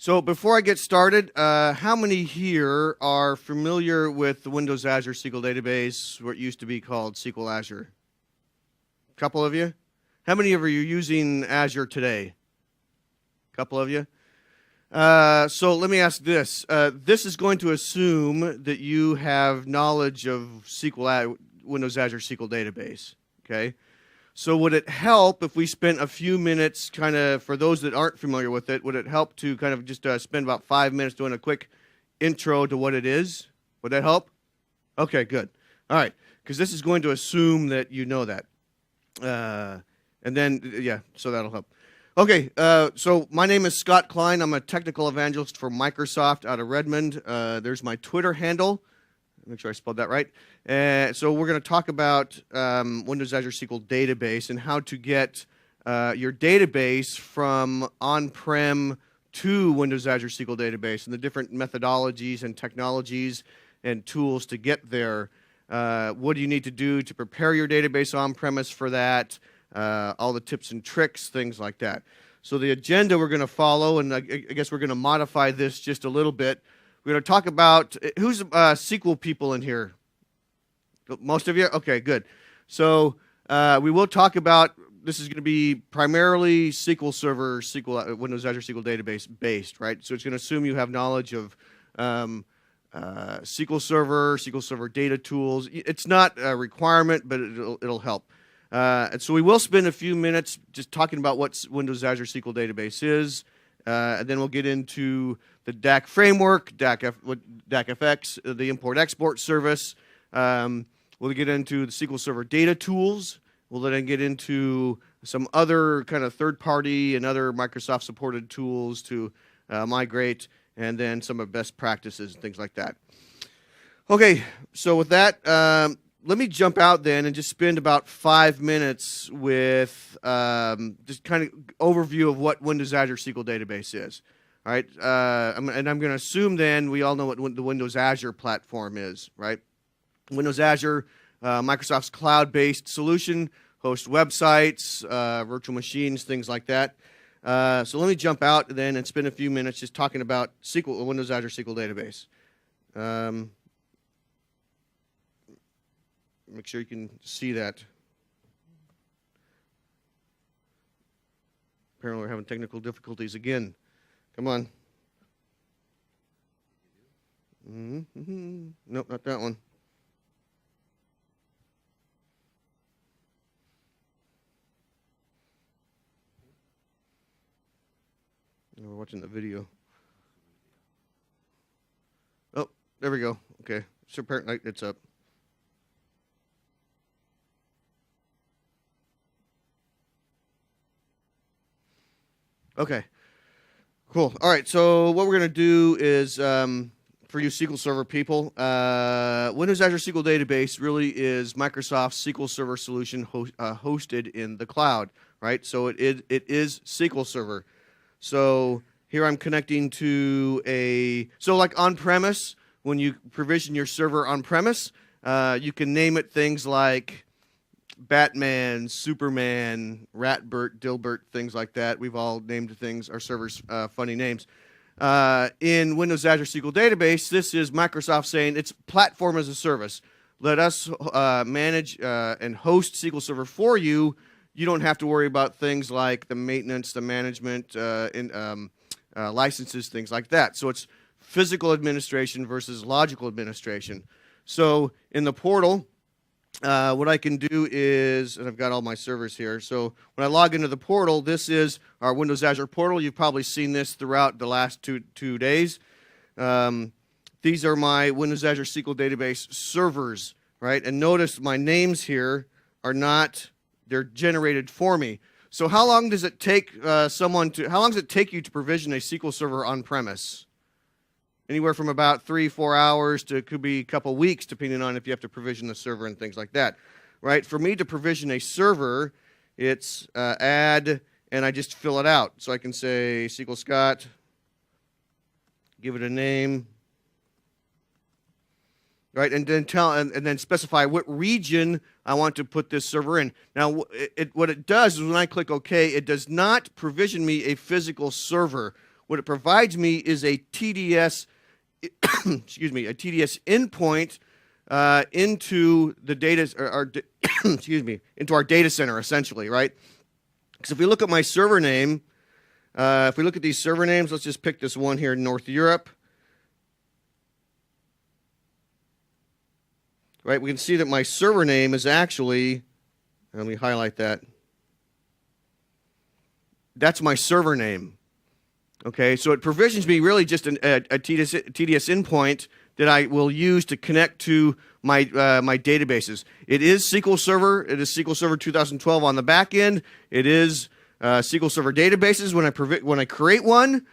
So before I get started, how many here are familiar with the Windows Azure SQL database, what used to be called SQL Azure? A couple of you? How many of you are using Azure today? A couple of you? So let me ask this. This is going to assume that you have knowledge of Windows Azure SQL database, okay? So would it help if we spent a few minutes kind of, for those that aren't familiar with it, would it help to kind of just spend about 5 minutes doing a quick intro to what it is? Would that help? Okay, good. All right, because this is going to assume that you know that. And then, yeah, so that'll help. Okay, so my name is Scott Klein. I'm a technical evangelist for Microsoft out of Redmond. There's my Twitter handle. Make sure I spelled that right. So we're going to talk about Windows Azure SQL database and how to get your database from on-prem to Windows Azure SQL database and the different methodologies and technologies and tools to get there. What do you need to do to prepare your database on-premise for that? All the tips and tricks, things like that. So the agenda we're going to follow, and I guess we're going to modify this just a little bit. We're going to talk about, who's SQL people in here? Most of you? Okay, good. So we will talk about, this is going to be primarily SQL Server, Windows Azure SQL Database based, right? So it's going to assume you have knowledge of SQL Server data tools. It's not a requirement, but it'll help. And so we will spend a few minutes just talking about what Windows Azure SQL Database is, and then we'll get into the DAC framework, DACFX, the import-export service. We'll get into the SQL Server data tools. We'll then get into some other kind of third-party and other Microsoft-supported tools to migrate, and then some of best practices and things like that. Okay, so with that, let me jump out then and just spend about 5 minutes with just kind of overview of what Windows Azure SQL Database is. All right, and I'm going to assume then we all know what the Windows Azure platform is, right? Windows Azure, Microsoft's cloud-based solution, hosts websites, virtual machines, things like that. So let me jump out then and spend a few minutes just talking about Windows Azure SQL Database. Make sure you can see that. Apparently we're having technical difficulties again. Come on. Nope, not that one. No, we're watching the video. Oh, there we go. Okay, so apparently it's up. Okay, cool. All right, so what we're going to do is, for you SQL Server people, Windows Azure SQL Database really is Microsoft's SQL Server solution hosted in the cloud, right? So it is SQL Server. So here I'm connecting to so like on-premise, when you provision your server on-premise, you can name it things like Batman, Superman, Ratbert, Dilbert, things like that. We've all named our servers funny names. In Windows Azure SQL Database, this is Microsoft saying it's platform as a service. Let us manage and host SQL Server for you. You don't have to worry about things like the maintenance, the management, licenses, things like that. So it's physical administration versus logical administration. So in the portal, what I can do is, and I've got all my servers here, so when I log into the portal, this is our Windows Azure portal. You've probably seen this throughout the last two days. These are my Windows Azure SQL Database servers, right? And notice my names here are not, they're generated for me. So how long does it take how long does it take you to provision a SQL server on-premise? Anywhere from about 3-4 hours to, it could be a couple weeks, depending on if you have to provision the server and things like that, right? For me to provision a server, it's add, and I just fill it out. So I can say SQL Scott, give it a name, right? And then and then specify what region I want to put this server in. Now, what it does is when I click OK, it does not provision me a physical server. What it provides me is a TDS, excuse me, a TDS endpoint into the data, excuse me, into our data center, essentially, right? Because if we look at my server name, if we look at these server names, let's just pick this one here in North Europe. Right, we can see that my server name is actually, let me highlight that. That's my server name. Okay, so it provisions me really just a TDS endpoint that I will use to connect to my my databases. It is SQL Server. It is SQL Server 2012 on the back end. It is SQL Server databases when I create one.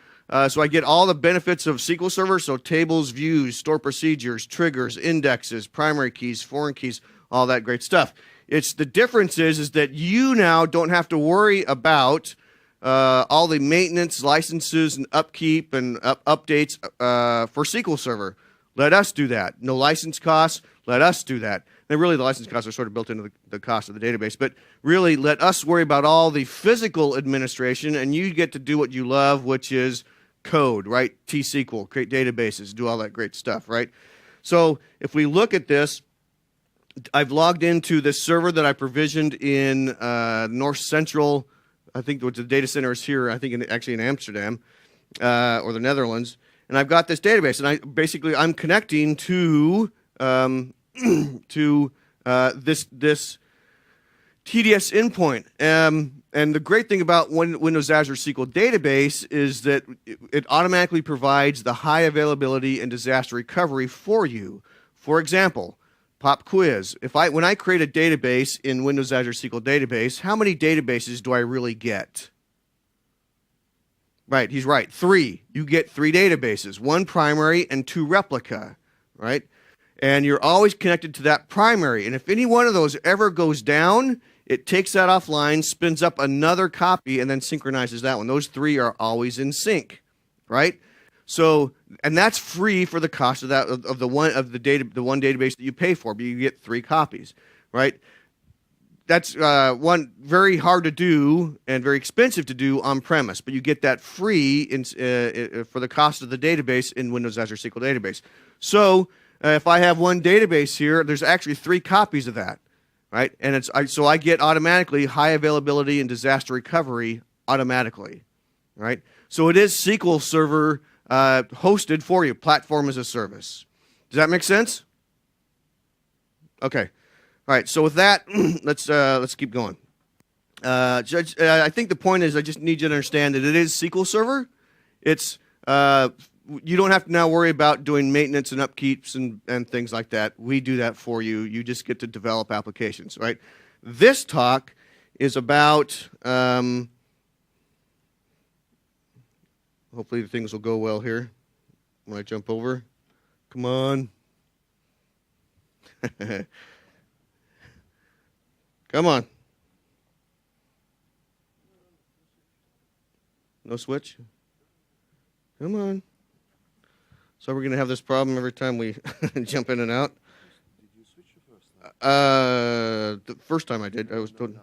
So I get all the benefits of SQL Server, so tables, views, store procedures, triggers, indexes, primary keys, foreign keys, all that great stuff. It's the difference is that you now don't have to worry about all the maintenance, licenses, and upkeep and updates for SQL Server. Let us do that. No license costs. Let us do that. And really, the license costs are sort of built into the cost of the database. But really, let us worry about all the physical administration, and you get to do what you love, which is code, right? T-SQL, create databases, do all that great stuff, right? So if we look at this, I've logged into this server that I provisioned in North Central. I think the data center is here, I think actually in Amsterdam or the Netherlands. And I've got this database, and I'm connecting to this TDS endpoint. And the great thing about Windows Azure SQL Database is that it automatically provides the high availability and disaster recovery for you. For example, pop quiz. When I create a database in Windows Azure SQL Database, how many databases do I really get? Right, he's right. 3. You get 3 databases, 1 primary and 2 replica, right? And you're always connected to that primary. And if any one of those ever goes down, it takes that offline, spins up another copy, and then synchronizes that one. Those 3 are always in sync, right? So, and that's free for the cost of that of the one database that you pay for, but you get 3 copies, right? That's one very hard to do and very expensive to do on premise, but you get that free for the cost of the database in Windows Azure SQL Database. So if I have one database here, there's actually 3 copies of that, right? And so I get automatically high availability and disaster recovery automatically, right? So it is SQL Server hosted for you, platform as a service. Does that make sense? Okay. All right. So with that, let's keep going. I think the point is I just need you to understand that it is SQL Server. It's you don't have to now worry about doing maintenance and upkeeps and things like that. We do that for you. You just get to develop applications, right? This talk is about, hopefully things will go well here when I jump over. Come on. Come on. No switch? Come on. So we're going to have this problem every time we jump in and out. Did you switch the first time? The first time I did, I was told. No.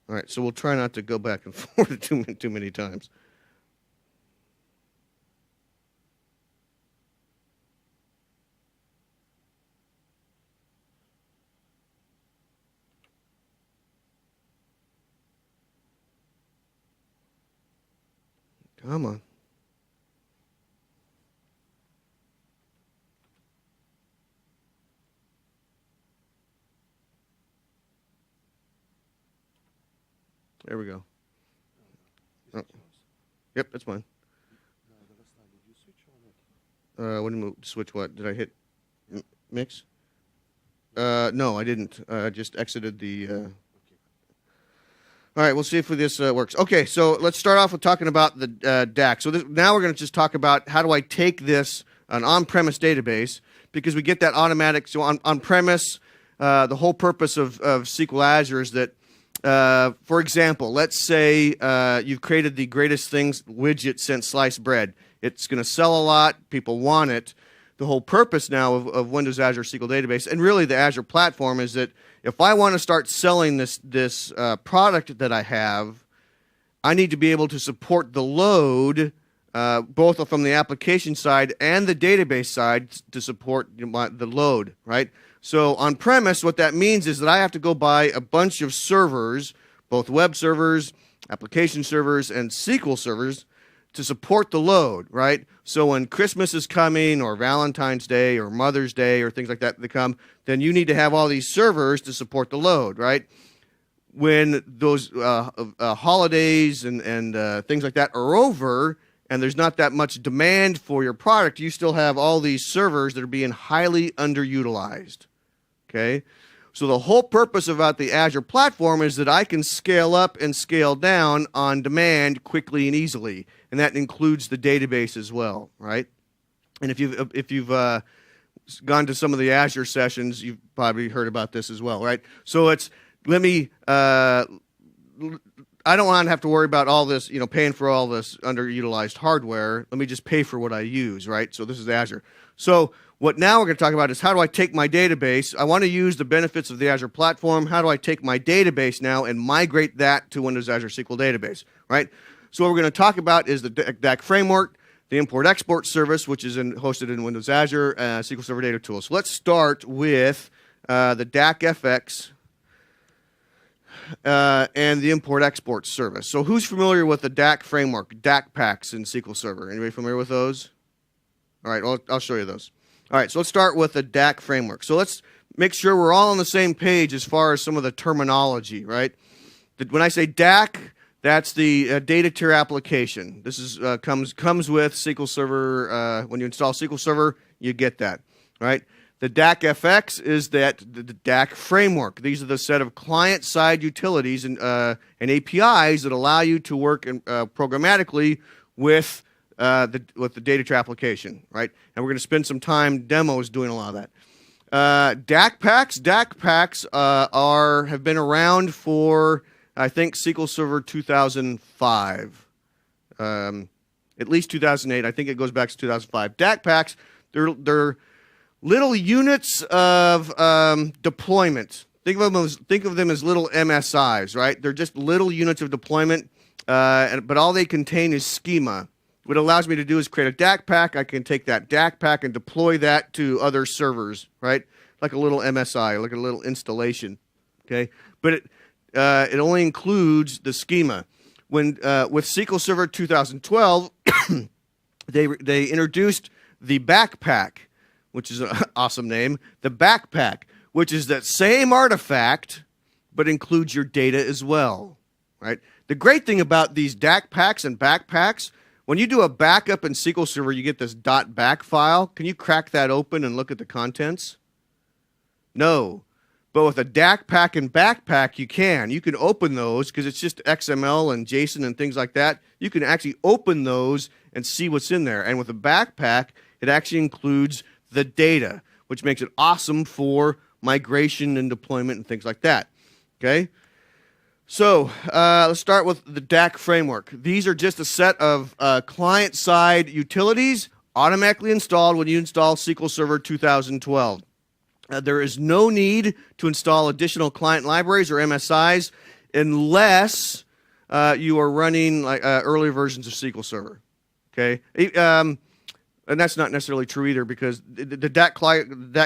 All right, so we'll try not to go back and forth too many times. Come on. There we go. Oh. Yep, that's fine. No, the last time, did you switch or not? What did you switch what? Did I hit mix? No, I didn't. I just exited the... Okay. All right, we'll see if this works. Okay, so let's start off with talking about the DAX. So now we're going to just talk about how do I take this, an on-premise database, because we get that automatic. So on-premise, the whole purpose of SQL Azure is that, for example, let's say you've created the greatest things widget since sliced bread. It's going to sell a lot. People want it. the whole purpose now of Windows Azure SQL Database, and really the Azure platform, is that if I want to start selling this product that I have, I need to be able to support the load, both from the application side and the database side, to support the load, right? So on premise, what that means is that I have to go buy a bunch of servers, both web servers, application servers, and SQL servers, to support the load, right? So when Christmas is coming, or Valentine's Day, or Mother's Day, or things like that come, then you need to have all these servers to support the load, right? When those holidays and things like that are over, and there's not that much demand for your product, you still have all these servers that are being highly underutilized, okay? So the whole purpose about the Azure platform is that I can scale up and scale down on demand quickly and easily, and that includes the database as well, right? And if you've gone to some of the Azure sessions, you've probably heard about this as well, right? So I don't want to have to worry about all this, paying for all this underutilized hardware. Let me just pay for what I use, right? So this is Azure. So what now we're going to talk about is, how do I take my database? I want to use the benefits of the Azure platform. How do I take my database now and migrate that to Windows Azure SQL Database, right? So what we're going to talk about is the DAC framework, the import-export service, which is hosted in Windows Azure, SQL Server Data Tools. So let's start with the DAC FX and the import-export service. So who's familiar with the DAC framework, DAC packs in SQL Server? Anybody familiar with those? All right, I'll show you those. All right, so let's start with the DAC framework. So let's make sure we're all on the same page as far as some of the terminology, right? When I say DAC, that's the data tier application. This is comes with SQL Server. When you install SQL Server, you get that, right? The DAC FX is the DAC framework. These are the set of client-side utilities and APIs that allow you to work programmatically with the data tier application, right? And we're going to spend some time demos doing a lot of that. DAC packs have been around for, I think, SQL Server 2005, at least 2008. I think it goes back to 2005. DAC packs, they're little units of deployment. Think of them as little MSIs, right? They're just little units of deployment, but all they contain is schema. What it allows me to do is create a DAC pack. I can take that DAC pack and deploy that to other servers, right? Like a little MSI, like a little installation, okay? But it only includes the schema. When with SQL Server 2012, they introduced the backpack, which is an awesome name, the backpack, which is that same artifact, but includes your data as well, right? The great thing about these DAC packs and backpacks, when you do a backup in SQL Server, you get this .back file. Can you crack that open and look at the contents? No. But with a DAC pack and backpack, you can. You can open those because it's just XML and JSON and things like that. You can actually open those and see what's in there. And with a backpack, it actually includes the data, which makes it awesome for migration and deployment and things like that. Okay? So let's start with the DAC framework. These are just a set of client-side utilities automatically installed when you install SQL Server 2012. There is no need to install additional client libraries or MSIs unless you are running earlier versions of SQL Server. Okay? And that's not necessarily true either, because the DAC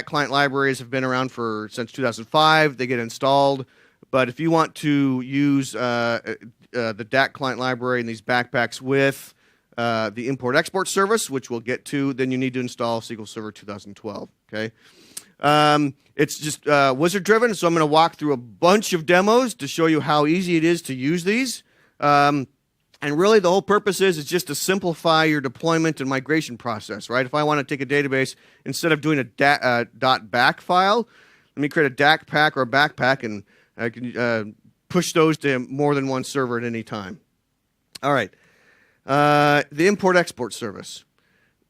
client libraries have been around since 2005. They get installed. But if you want to use the DAC client library and these backpacks with the import-export service, which we'll get to, then you need to install SQL Server 2012. Okay, it's just wizard-driven, so I'm going to walk through a bunch of demos to show you how easy it is to use these. And really, the whole purpose is just to simplify your deployment and migration process. Right? If I want to take a database, instead of doing a .back file, let me create a DAC pack or a backpack, and I can push those to more than one server at any time. All right. The import-export service.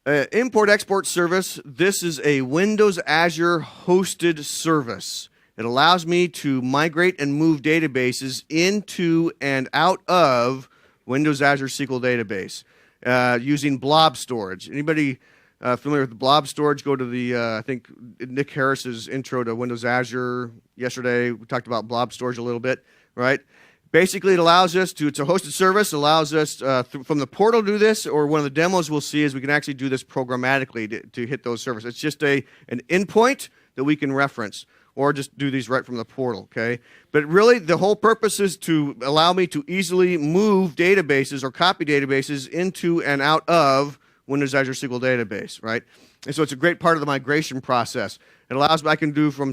Import-export service, this is a Windows Azure hosted service. It allows me to migrate and move databases into and out of Windows Azure SQL Database using blob storage. Anybody familiar with the blob storage, go to the, I think, Nick Harris's intro to Windows Azure yesterday. We talked about blob storage a little bit, right? Basically, it allows us to, it's a hosted service, allows us from the portal to do this, or one of the demos we'll see is we can actually do this programmatically to hit those servers. It's just an endpoint that we can reference, or just do these right from the portal, okay? But really, the whole purpose is to allow me to easily move databases or copy databases into and out of Windows Azure SQL Database, right? And so it's a great part of the migration process. It allows me, I can do from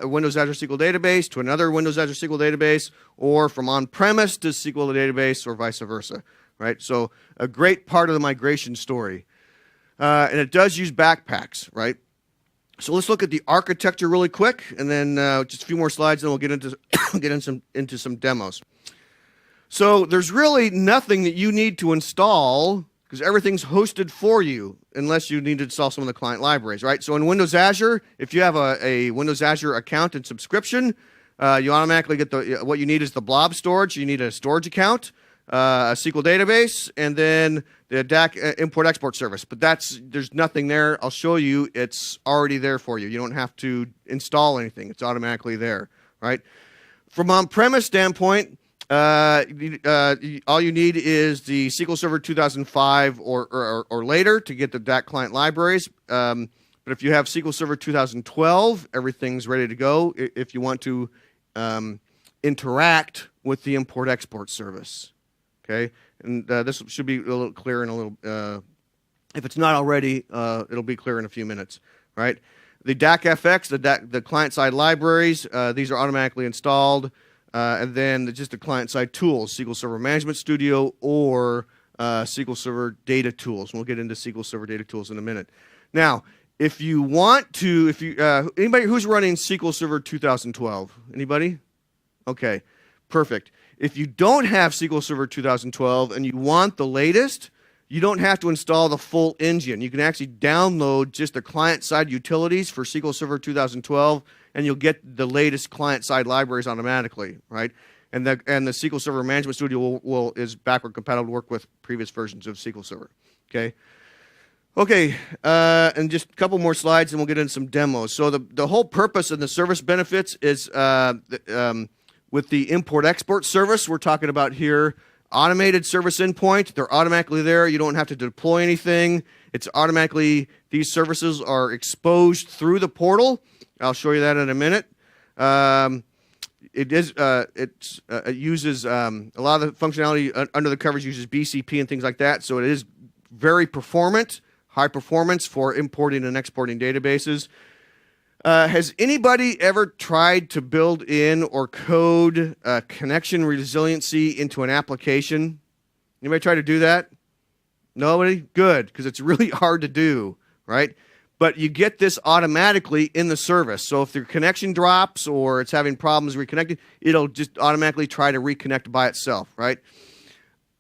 Windows Azure SQL Database to another Windows Azure SQL Database, or from on-premise to SQL Database, or vice versa, right? So a great part of the migration story. And it does use backpacks, right? So let's look at the architecture really quick, and then just a few more slides, and we'll get into some demos. So there's really nothing that you need to install, because everything's hosted for you, unless you need to install some of the client libraries, right? So in Windows Azure, if you have a Windows Azure account and subscription, you automatically get what you need is the blob storage. You need a storage account, a SQL database, and then the DAC import-export service. But there's nothing there. I'll show you. It's already there for you. You don't have to install anything. It's automatically there, right? From on-premise standpoint, all you need is the SQL Server 2005 or later to get the DAC client libraries. But if you have SQL Server 2012, everything's ready to go if you want to interact with the import-export service. Okay, and this should be a little clear in a little. If it's not already, it'll be clear in a few minutes. Right? The DAC-FX, the client-side libraries, these are automatically installed. And then just the client-side tools, SQL Server Management Studio or SQL Server Data Tools. We'll get into SQL Server Data Tools in a minute. Now, if you want to, anybody who's running SQL Server 2012? Anybody? Okay, perfect. If you don't have SQL Server 2012 and you want the latest, you don't have to install the full engine. You can actually download just the client-side utilities for SQL Server 2012, and you'll get the latest client-side libraries automatically, right? And the SQL Server Management Studio is backward compatible to work with previous versions of SQL Server, okay? Okay, and just a couple more slides, and we'll get into some demos. So the whole purpose of the service benefits is with the import-export service we're talking about here, automated service endpoint, they're automatically there. You don't have to deploy anything. It's automatically, these services are exposed through the portal. I'll show you that in a minute. It uses a lot of the functionality under the covers uses BCP and things like that. So it is very performant, high performance for importing and exporting databases. Has anybody ever tried to build in or code connection resiliency into an application? Anybody try to do that? Nobody? Good, because it's really hard to do, right? But you get this automatically in the service. So if your connection drops or it's having problems reconnecting, it'll just automatically try to reconnect by itself, right?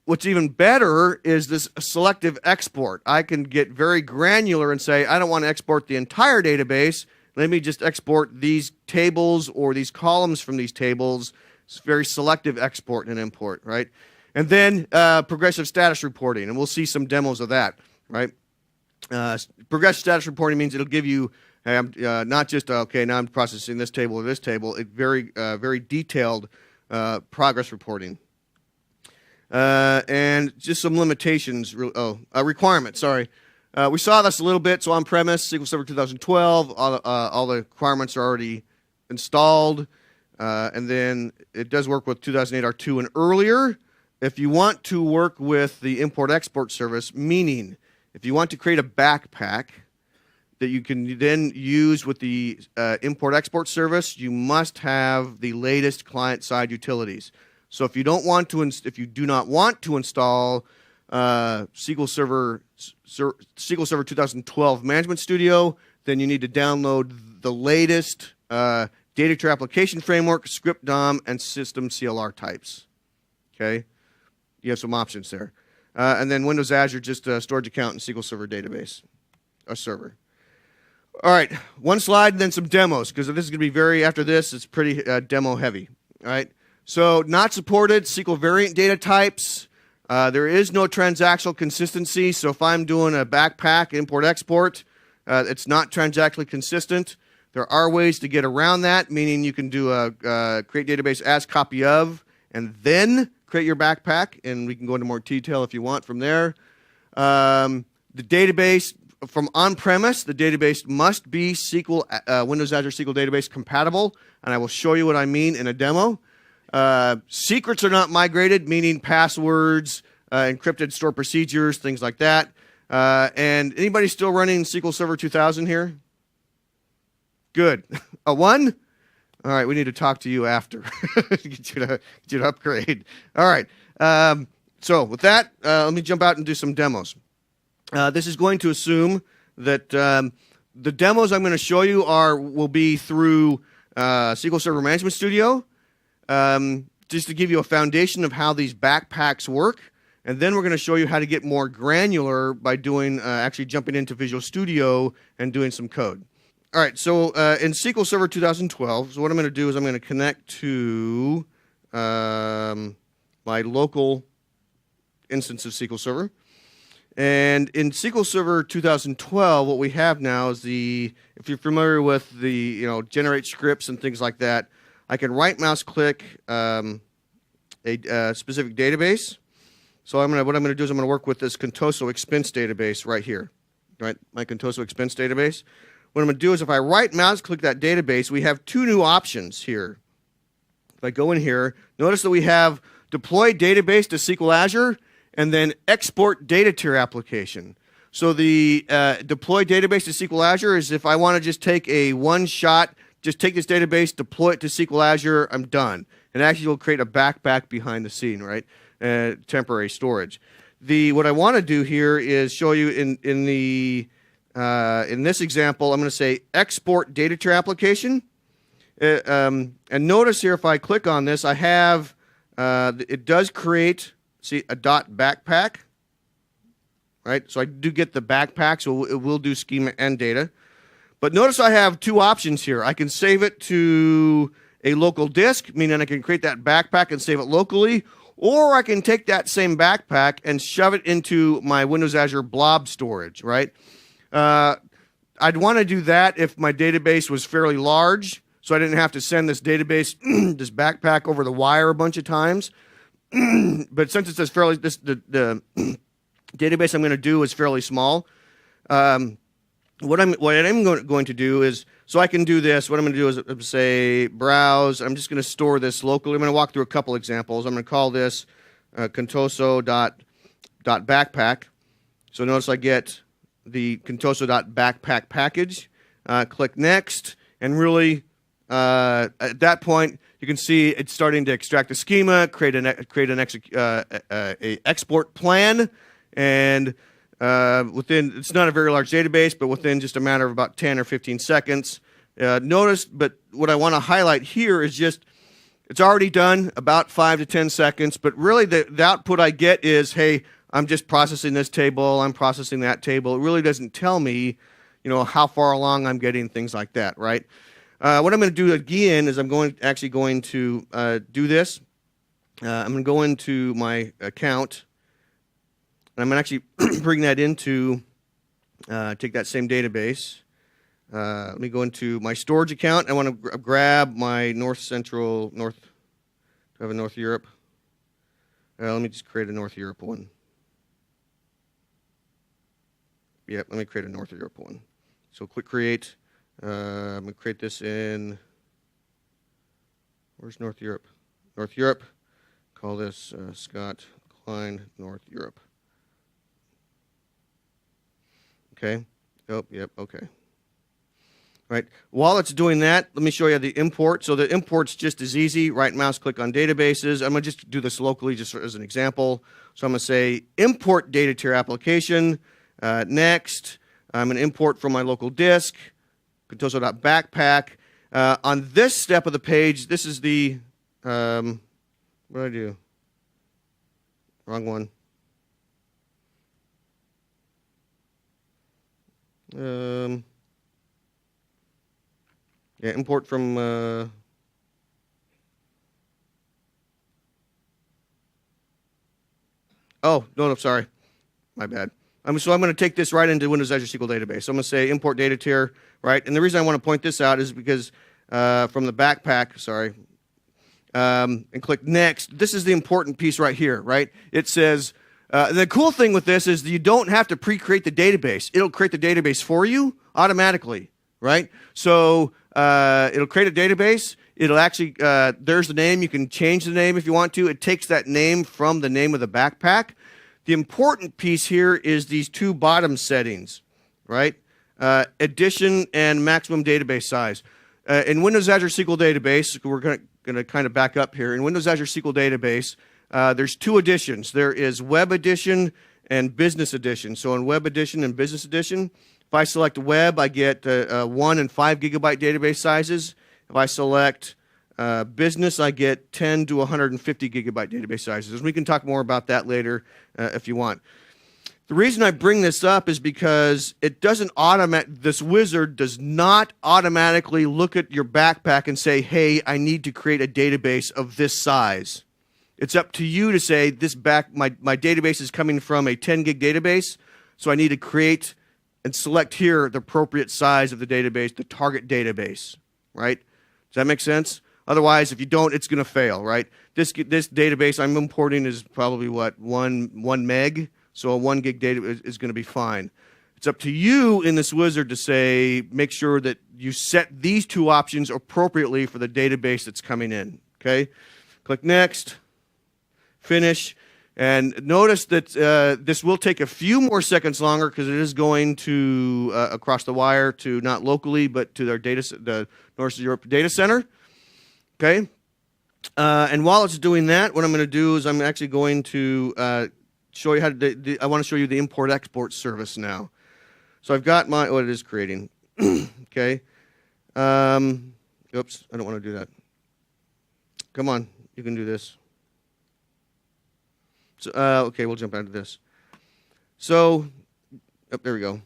What's even better is this selective export. I can get very granular and say, I don't want to export the entire database. Let me just export these tables or these columns from these tables. It's very selective export and import, right? And then progressive status reporting, and we'll see some demos of that, right? Progressive status reporting means it'll give you not just, okay, now I'm processing this table or this table, very detailed progress reporting. And just some limitations, requirements, sorry. We saw this a little bit, so on-premise, SQL Server 2012, all the requirements are already installed, and then it does work with 2008 R2 and earlier. If you want to work with the import-export service, meaning if you want to create a backpack that you can then use with the import-export service, you must have the latest client-side utilities. So if you don't want to, if you do not want to install SQL Server 2012 Management Studio, then you need to download the latest Data Tree Application Framework, Script DOM, and System CLR types. Okay, you have some options there, and then Windows Azure, just a storage account and SQL Server database, a server. All right, one slide and then some demos, because this is going to be after this, it's pretty demo heavy. All right, so not supported SQL variant data types. There is no transactional consistency, so if I'm doing a backpack import-export, it's not transactionally consistent. There are ways to get around that, meaning you can do a create database as copy of, and then create your backpack, and we can go into more detail if you want from there. The database from on-premise, the database must be SQL, Windows Azure SQL Database compatible, and I will show you what I mean in a demo. Secrets are not migrated, meaning passwords, encrypted stored procedures, things like that. And anybody still running SQL Server 2000 here? Good. A 1? All right, we need to talk to you after. get you to upgrade. All right. So with that, let me jump out and do some demos. This is going to assume that the demos I'm going to show you will be through SQL Server Management Studio, just to give you a foundation of how these backpacks work. And then we're going to show you how to get more granular by doing actually jumping into Visual Studio and doing some code. All right, so in SQL Server 2012, so what I'm going to do is I'm going to connect to my local instance of SQL Server. And in SQL Server 2012, what we have now is if you're familiar with the generate scripts and things like that, I can right mouse click a specific database. So what I'm going to do is I'm going to work with this Contoso expense database right here, right? My Contoso expense database. What I'm going to do is if I right mouse click that database, we have two new options here. If I go in here, notice that we have deploy database to SQL Azure and then export data tier application. So the deploy database to SQL Azure is if I want to just take a one-shot, just take this database, deploy it to SQL Azure, I'm done. And actually will create a backpack behind the scene, right? Temporary storage. What I want to do here is show you in this example, I'm going to say export data tier application. And notice here if I click on this, I have, it does create, see, a .backpack, right? So I do get the backpack, so it will do schema and data. But notice I have two options here. I can save it to a local disk, meaning I can create that backpack and save it locally, or I can take that same backpack and shove it into my Windows Azure blob storage, right? I'd want to do that if my database was fairly large, so I didn't have to send this database, this backpack over the wire a bunch of times. But since it's fairly, the database I'm going to do is fairly small. What I'm going to do is, so I can do this, what I'm going to do is say browse. I'm just going to store this locally. I'm going to walk through a couple examples. I'm going to call this contoso.backpack. So notice I get the contoso.backpack package. Click next, and really at that point you can see it's starting to extract a schema, create an export plan, and it's not a very large database, but within just a matter of about 10 or 15 seconds. Notice, but what I want to highlight here is just, it's already done about 5 to 10 seconds, but really the output I get is, hey, I'm just processing this table, I'm processing that table. It really doesn't tell me, how far along I'm getting, things like that, right? What I'm going to do again is I'm actually going to do this. I'm going to go into my account, and I'm going to actually bring that into, take that same database. Let me go into my storage account. I want to grab my do I have a North Europe? Let me just create a North Europe one. Yep, let me create a North Europe one. So click create. I'm going to create this in, where's North Europe? North Europe. Call this Scott Klein North Europe. Okay. Oh, yep, okay. Right. While it's doing that, let me show you the import. So the import's just as easy. Right mouse click on databases. I'm going to just do this locally just as an example. So I'm going to say import data tier application. Next, I'm going to import from my local disk, contoso.backpack. On this step of the page, this is the, what did I do? Wrong one. Yeah, import from, Oh, no, sorry. My bad. So I'm going to take this right into Windows Azure SQL Database. So I'm going to say import data tier, right? And the reason I want to point this out is because from the backpack, sorry, and click next. This is the important piece right here, right? It says, the cool thing with this is that you don't have to pre-create the database. It'll create the database for you automatically, right? So it'll create a database. It'll actually, there's the name. You can change the name if you want to. It takes that name from the name of the backpack. The important piece here is these two bottom settings, right? Addition and maximum database size. In Windows Azure SQL Database, we're going to kind of back up here. In Windows Azure SQL Database, there's two editions. There is Web Edition and Business Edition. So in Web Edition and Business Edition, if I select Web, I get 1 and 5 gigabyte database sizes. If I select Business, I get 10 to 150 gigabyte database sizes. We can talk more about that later if you want. The reason I bring this up is because it doesn't this wizard does not automatically look at your backpack and say, hey, I need to create a database of this size. It's up to you to say, my database is coming from a 10 gig database, so I need to create and select here the appropriate size of the database, the target database, right? Does that make sense? Otherwise, if you don't, it's going to fail, right? This database I'm importing is probably, what, 1 meg? So a 1 gig data is going to be fine. It's up to you in this wizard to say, make sure that you set these two options appropriately for the database that's coming in, okay? Click Next, Finish, and notice that this will take a few more seconds longer because it is going to across the wire to not locally, but to the North Europe data center. Okay, and while it's doing that, what I'm going to do is I'm actually going to show you how to. I want to show you the import-export service now. So I've got what it is creating. Okay. Oops, I don't want to do that. Come on, you can do this. So okay, we'll jump out of this. So, there we go.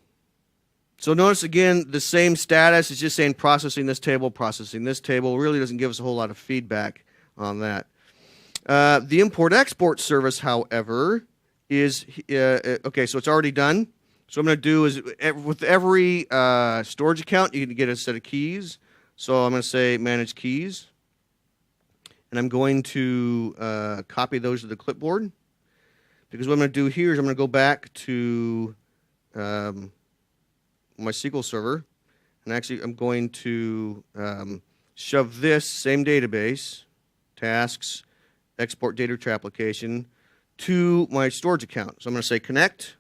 So notice again, the same status. It's just saying processing this table, processing this table. Really doesn't give us a whole lot of feedback on that. The import-export service, however, is, okay, so it's already done. So what I'm going to do is, with every storage account, you can get a set of keys. So I'm going to say manage keys. And I'm going to copy those to the clipboard. Because what I'm going to do here is I'm going to go back to my SQL server, and actually I'm going to shove this same database, tasks, export data to application, to my storage account. So I'm going to say connect,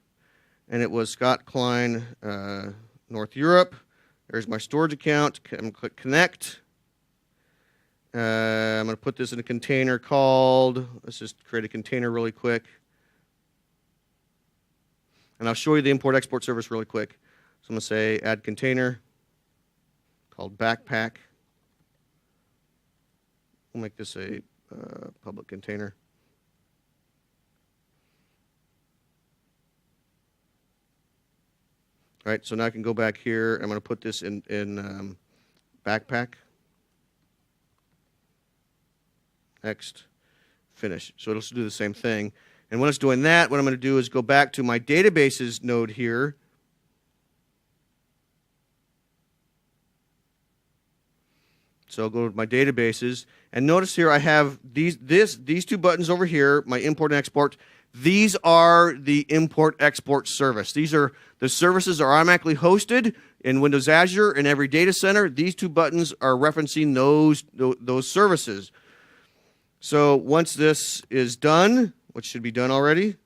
and it was Scott Klein, North Europe. There's my storage account. I'm going to click connect. I'm going to put this in a container called, let's just create a container really quick. And I'll show you the import-export service really quick. So I'm going to say add container called backpack. We'll make this a public container. All right, so now I can go back here. I'm going to put this in backpack. Next, finish. So it'll do the same thing. And when it's doing that, what I'm going to do is go back to my databases node here. So I'll go to my databases, and notice here I have these two buttons over here, my import and export. These are the import-export service. These are the services are automatically hosted in Windows Azure in every data center. These two buttons are referencing those services. So once this is done, which should be done already,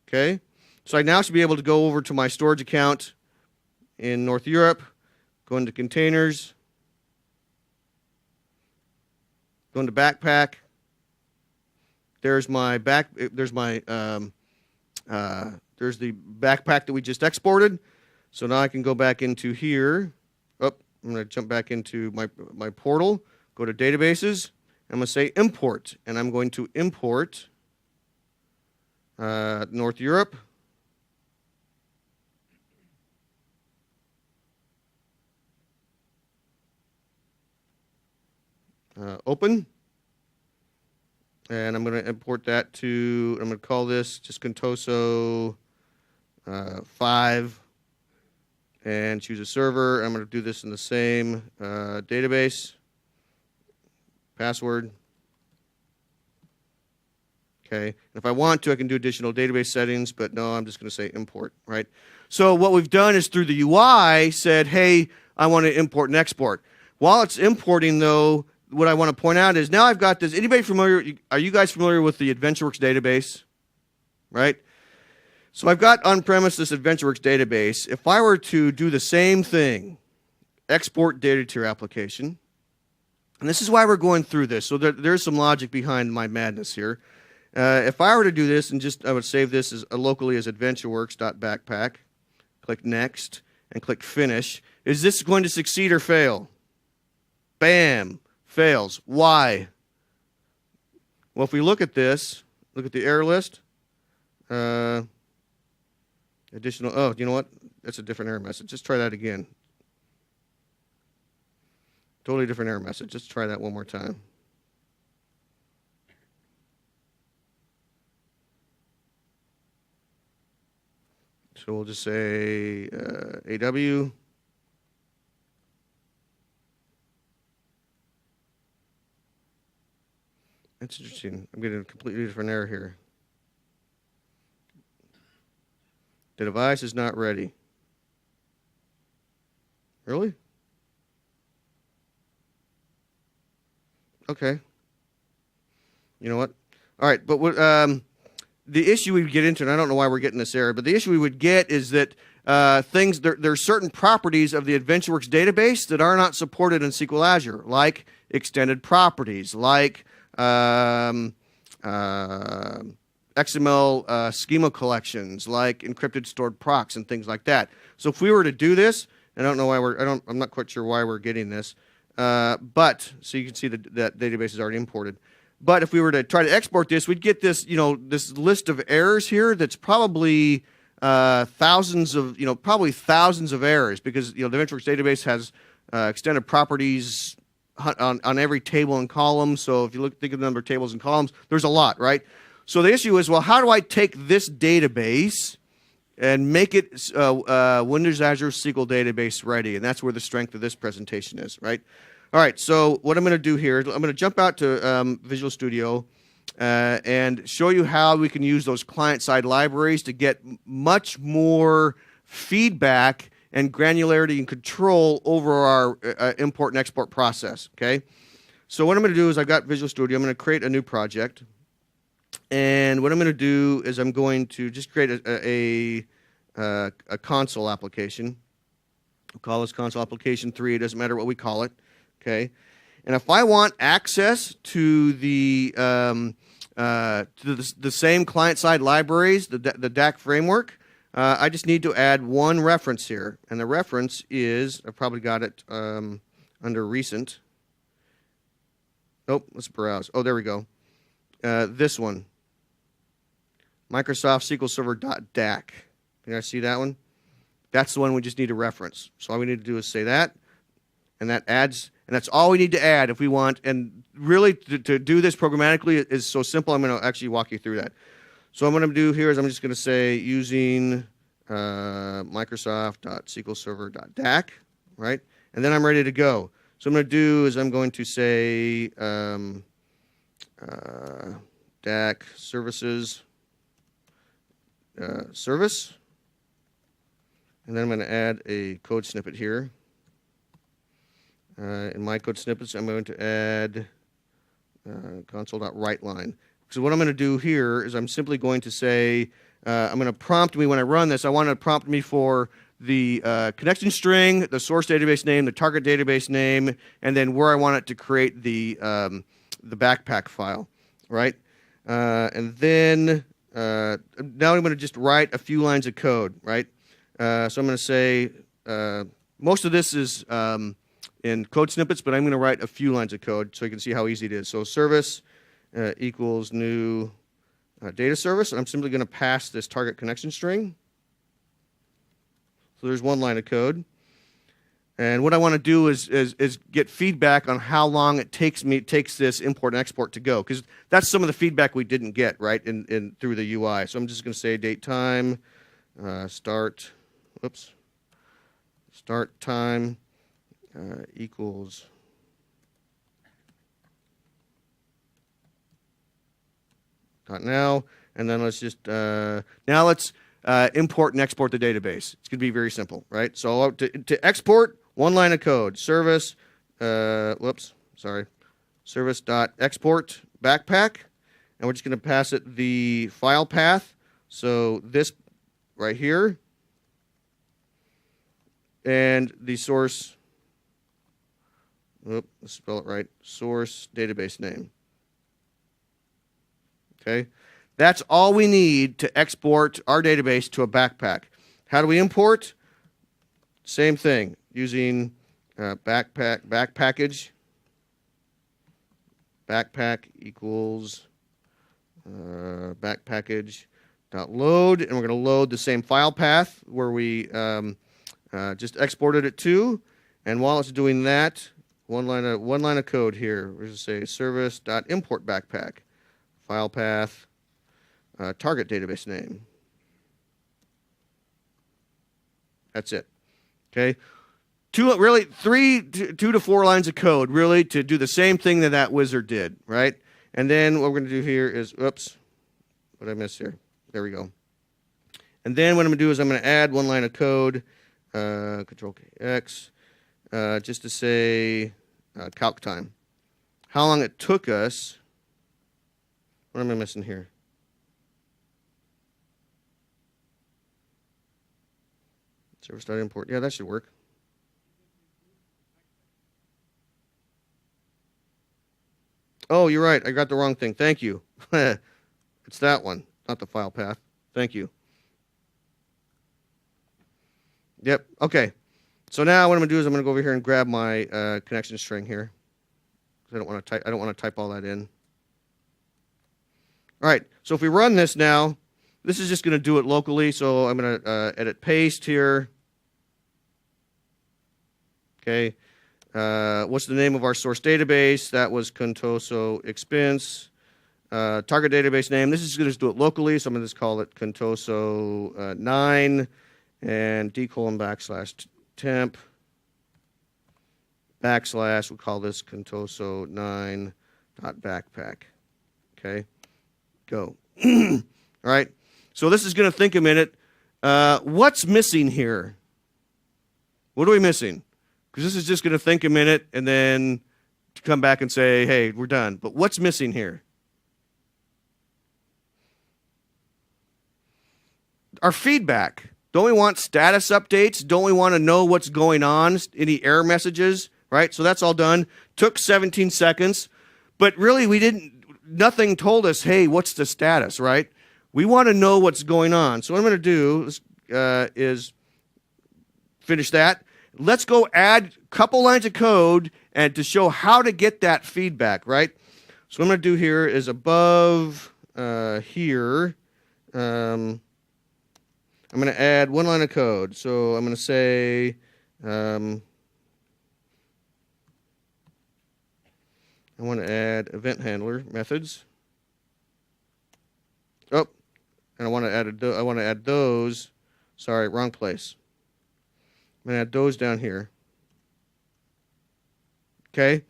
okay, so I now should be able to go over to my storage account in North Europe, go into containers, go into backpack. There's my there's the backpack that we just exported. So now I can go back into here. Oh, I'm going to jump back into my portal, go to databases. I'm going to say import, and I'm going to import North Europe. Open. And I'm going to import that to, I'm going to call this just Contoso 5 and choose a server. I'm going to do this in the same database, password. Okay, and if I want to, I can do additional database settings, but no, I'm just going to say import, right? So what we've done is through the UI said, hey, I want to import and export. While it's importing, though, what I want to point out is now I've got this. Anybody familiar? Are you guys familiar with the AdventureWorks database? Right? So I've got on-premise this AdventureWorks database. If I were to do the same thing, export data to your application, and this is why we're going through this. So there's some logic behind my madness here. If I were to do this and I would save this as locally as adventureworks.backpack, click next, and click finish. Is this going to succeed or fail? Bam, fails. Why? Well, if we look at this, look at the error list. Additional, oh, you know what? That's a different error message. Let's try that again. Totally different error message. Let's try that one more time. So we'll just say AW. That's interesting. I'm getting a completely different error here. The device is not ready. Really? Okay. You know what? All right, but what, the issue we would get into, and I don't know why we're getting this error, but the issue we would get is that there are certain properties of the AdventureWorks database that are not supported in SQL Azure, like extended properties, like XML schema collections, like encrypted stored procs and things like that. So if we were to do this, I don't know why I'm not quite sure why we're getting this, but so you can see that database is already imported. But if we were to try to export this, we'd get this, this list of errors here that's probably thousands of errors because the AdventureWorks database has extended properties on every table and column. So if you think of the number of tables and columns, there's a lot, right? So the issue is, well, how do I take this database and make it Windows Azure SQL database ready? And that's where the strength of this presentation is, right? All right, so what I'm going to do here is I'm going to jump out to Visual Studio and show you how we can use those client-side libraries to get much more feedback and granularity and control over our import and export process, okay? So what I'm going to do is I've got Visual Studio. I'm going to create a new project. And what I'm going to do is I'm going to just create a console application. We'll call this console application 3. It doesn't matter what we call it. Okay, and if I want access to the same client-side libraries, the DAC framework, I just need to add one reference here, and the reference is I've probably got it under recent. Nope, let's browse. Oh, there we go. This one, Microsoft SQL Server .dac. Can you guys see that one? That's the one we just need to reference. So all we need to do is say that, and that adds. And that's all we need to add if we want. And really, to do this programmatically is so simple. I'm going to actually walk you through that. So what I'm going to do here is I'm just going to say using Microsoft.SQLServer.dac, right? And then I'm ready to go. So what I'm going to do is I'm going to say DAC services service. And then I'm going to add a code snippet here. In my code snippets, I'm going to add console.writeLine. So what I'm going to do here is I'm simply going to say, I'm going to prompt me when I run this. I want to prompt me for the connection string, the source database name, the target database name, and then where I want it to create the backpack file, right? And then now I'm going to just write a few lines of code, right? So I'm going to say most of this is in code snippets, but I'm going to write a few lines of code so you can see how easy it is. So service equals new data service, and I'm simply going to pass this target connection string. So there's one line of code. And what I want to do is get feedback on how long it takes this import and export to go, because that's some of the feedback we didn't get right in through the UI. So I'm just going to say date time start time equals .now, and then let's just now let's import and export the database. It's going to be very simple, right? So to export, one line of code, service, service.export backpack, and we're just going to pass it the file path. So this right here, and the source, let's spell it right, source database name. Okay, that's all we need to export our database to a backpack. How do we import? Same thing, using backpack equals backpackage.load, and we're going to load the same file path where we just exported it to. And while it's doing that, one line of code here. We're going to say service.import backpack, file path, target database name. That's it. Okay. Two to four lines of code, really, to do the same thing that wizard did, right? And then what we're going to do here is, oops, what did I miss here? There we go. And then what I'm going to do is I'm going to add one line of code, Control X, just to say calc time. How long it took us. What am I missing here? Service.import. Yeah, that should work. Oh, you're right. I got the wrong thing. Thank you. It's that one, not the file path. Thank you. Yep. Okay. So now what I'm going to do is I'm going to go over here and grab my connection string here. I don't want to type all that in. All right. So if we run this now, this is just going to do it locally. So I'm going to edit paste here. Okay. What's the name of our source database? That was Contoso expense. Target database name. This is going to do it locally, so I'm going to just call it Contoso 9 and :/temp / we'll call this Contoso 9.backpack. Okay. Go. All right. So this is going to think a minute. What's missing here? What are we missing? Because this is just going to think a minute and then come back and say, hey, we're done. But what's missing here? Our feedback. Don't we want status updates? Don't we want to know what's going on? Any error messages, right? So that's all done. Took 17 seconds. But really, nothing told us, hey, what's the status, right? We want to know what's going on. So what I'm going to do is finish that. Let's go add a couple lines of code and to show how to get that feedback, right? So what I'm going to do here is above here, I'm going to add one line of code. So I'm going to say, I want to add event handler methods. Oh, and I want to add those. Sorry, wrong place. I'm going to add those down here. Okay.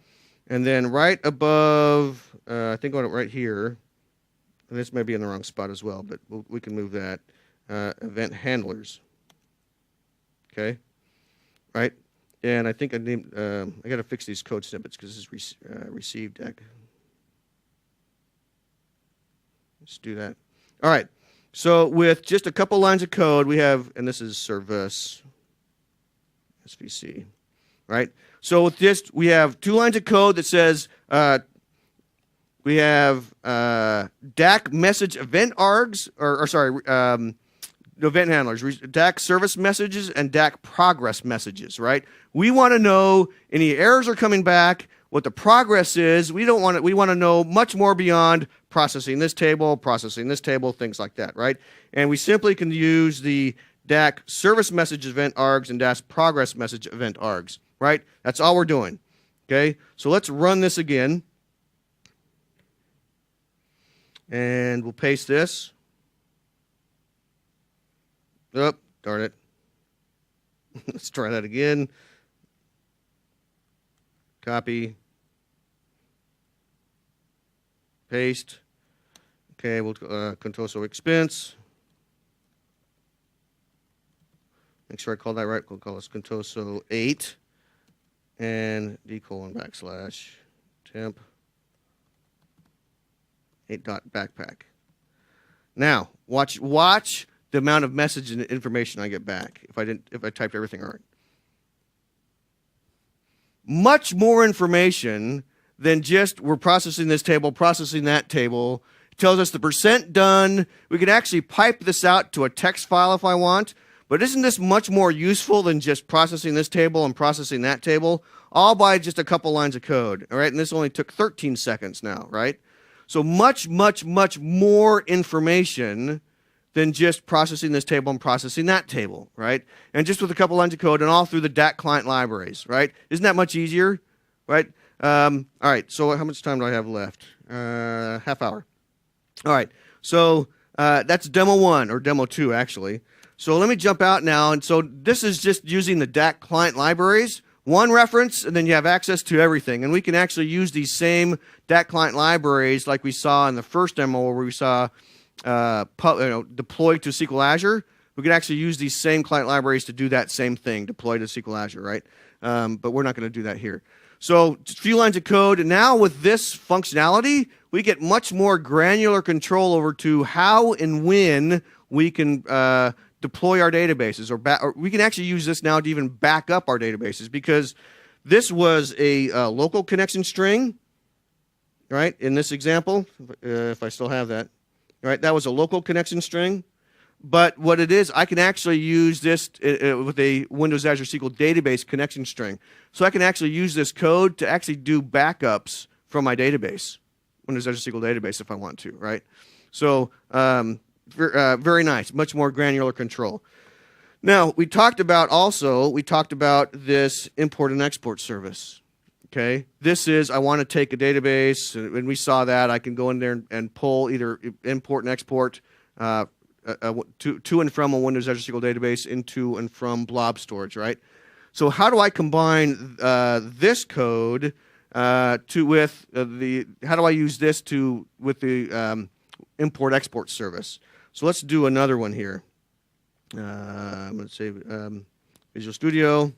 And then right above, I think I want it right here. And this may be in the wrong spot as well, but we can move that. Event handlers. Okay. Right. And I think I got to fix these code snippets because this is received. Let's do that. All right. So with just a couple lines of code, we have, and this is service. SVC, right? So with this, we have two lines of code that says we have DAC message event args, event handlers, DAC service messages and DAC progress messages, right? We want to know any errors are coming back, what the progress is. We want to know much more beyond processing this table, things like that, right? And we simply can use the DAC service message event args and DAC progress message event args, right? That's all we're doing, okay? So let's run this again. And we'll paste this. Oh, darn it. Let's try that again. Copy. Paste. Okay, we'll Contoso expense. Make sure I call that right. We'll call this Contoso 8 and d:\temp 8.backpack. Now, watch the amount of message and information I get back if I typed everything right. Much more information than just we're processing this table, processing that table. It tells us the percent done. We could actually pipe this out to a text file if I want. But isn't this much more useful than just processing this table and processing that table? All by just a couple lines of code, all right? And this only took 13 seconds now, right? So much, much, much more information than just processing this table and processing that table, right? And just with a couple lines of code and all through the DAC client libraries, right? Isn't that much easier, right? All right, so how much time do I have left? Half hour. All right, so that's demo 1, or demo 2, actually. So let me jump out now. And so this is just using the DAC client libraries. One reference, and then you have access to everything. And we can actually use these same DAC client libraries like we saw in the first demo where we saw deploy to SQL Azure. We can actually use these same client libraries to do that same thing, deploy to SQL Azure, right? But we're not going to do that here. So just a few lines of code. And now with this functionality, we get much more granular control over to how and when we can deploy our databases, or we can actually use this now to even back up our databases, because this was a local connection string, right? In this example, if I still have that, right? That was a local connection string. But what it is, I can actually use this with a Windows Azure SQL database connection string. So I can actually use this code to actually do backups from my database, Windows Azure SQL database, if I want to, right? So very nice, much more granular control. Now, we talked about this import and export service. Okay, this is, I want to take a database, and we saw that. I can go in there and pull either import and export to and from a Windows Azure SQL database into and from blob storage, right? So how do I combine this code how do I use this with the import export service? So let's do another one here. I'm going to say Visual Studio.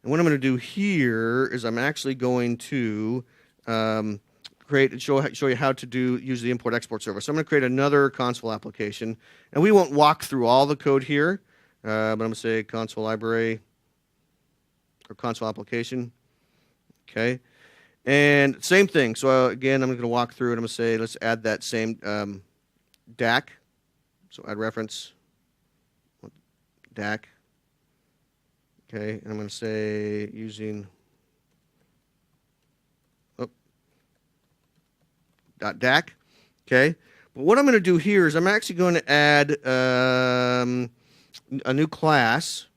And what I'm going to do here is I'm actually going to create and show you how to use the import export service. So I'm going to create another console application. And we won't walk through all the code here, but I'm going to say console library or console application. Okay. And same thing. So again, I'm going to walk through it. I'm going to say, let's add that same DAC. So add reference, DAC. Okay, and I'm going to say using .DAC. Okay, but what I'm going to do here is I'm actually going to add a new class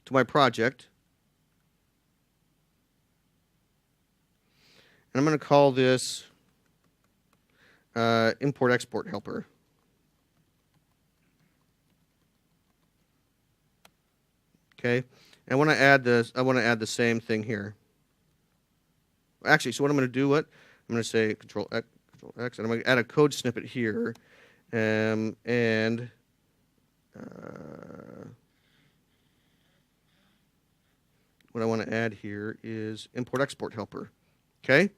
to my project. And I'm going to call this import export helper. Okay, and when I add this, I want to add the same thing here. Actually, so what I'm going to do, I'm going to say Control X, and I'm going to add a code snippet here, and what I want to add here is import export helper. Okay.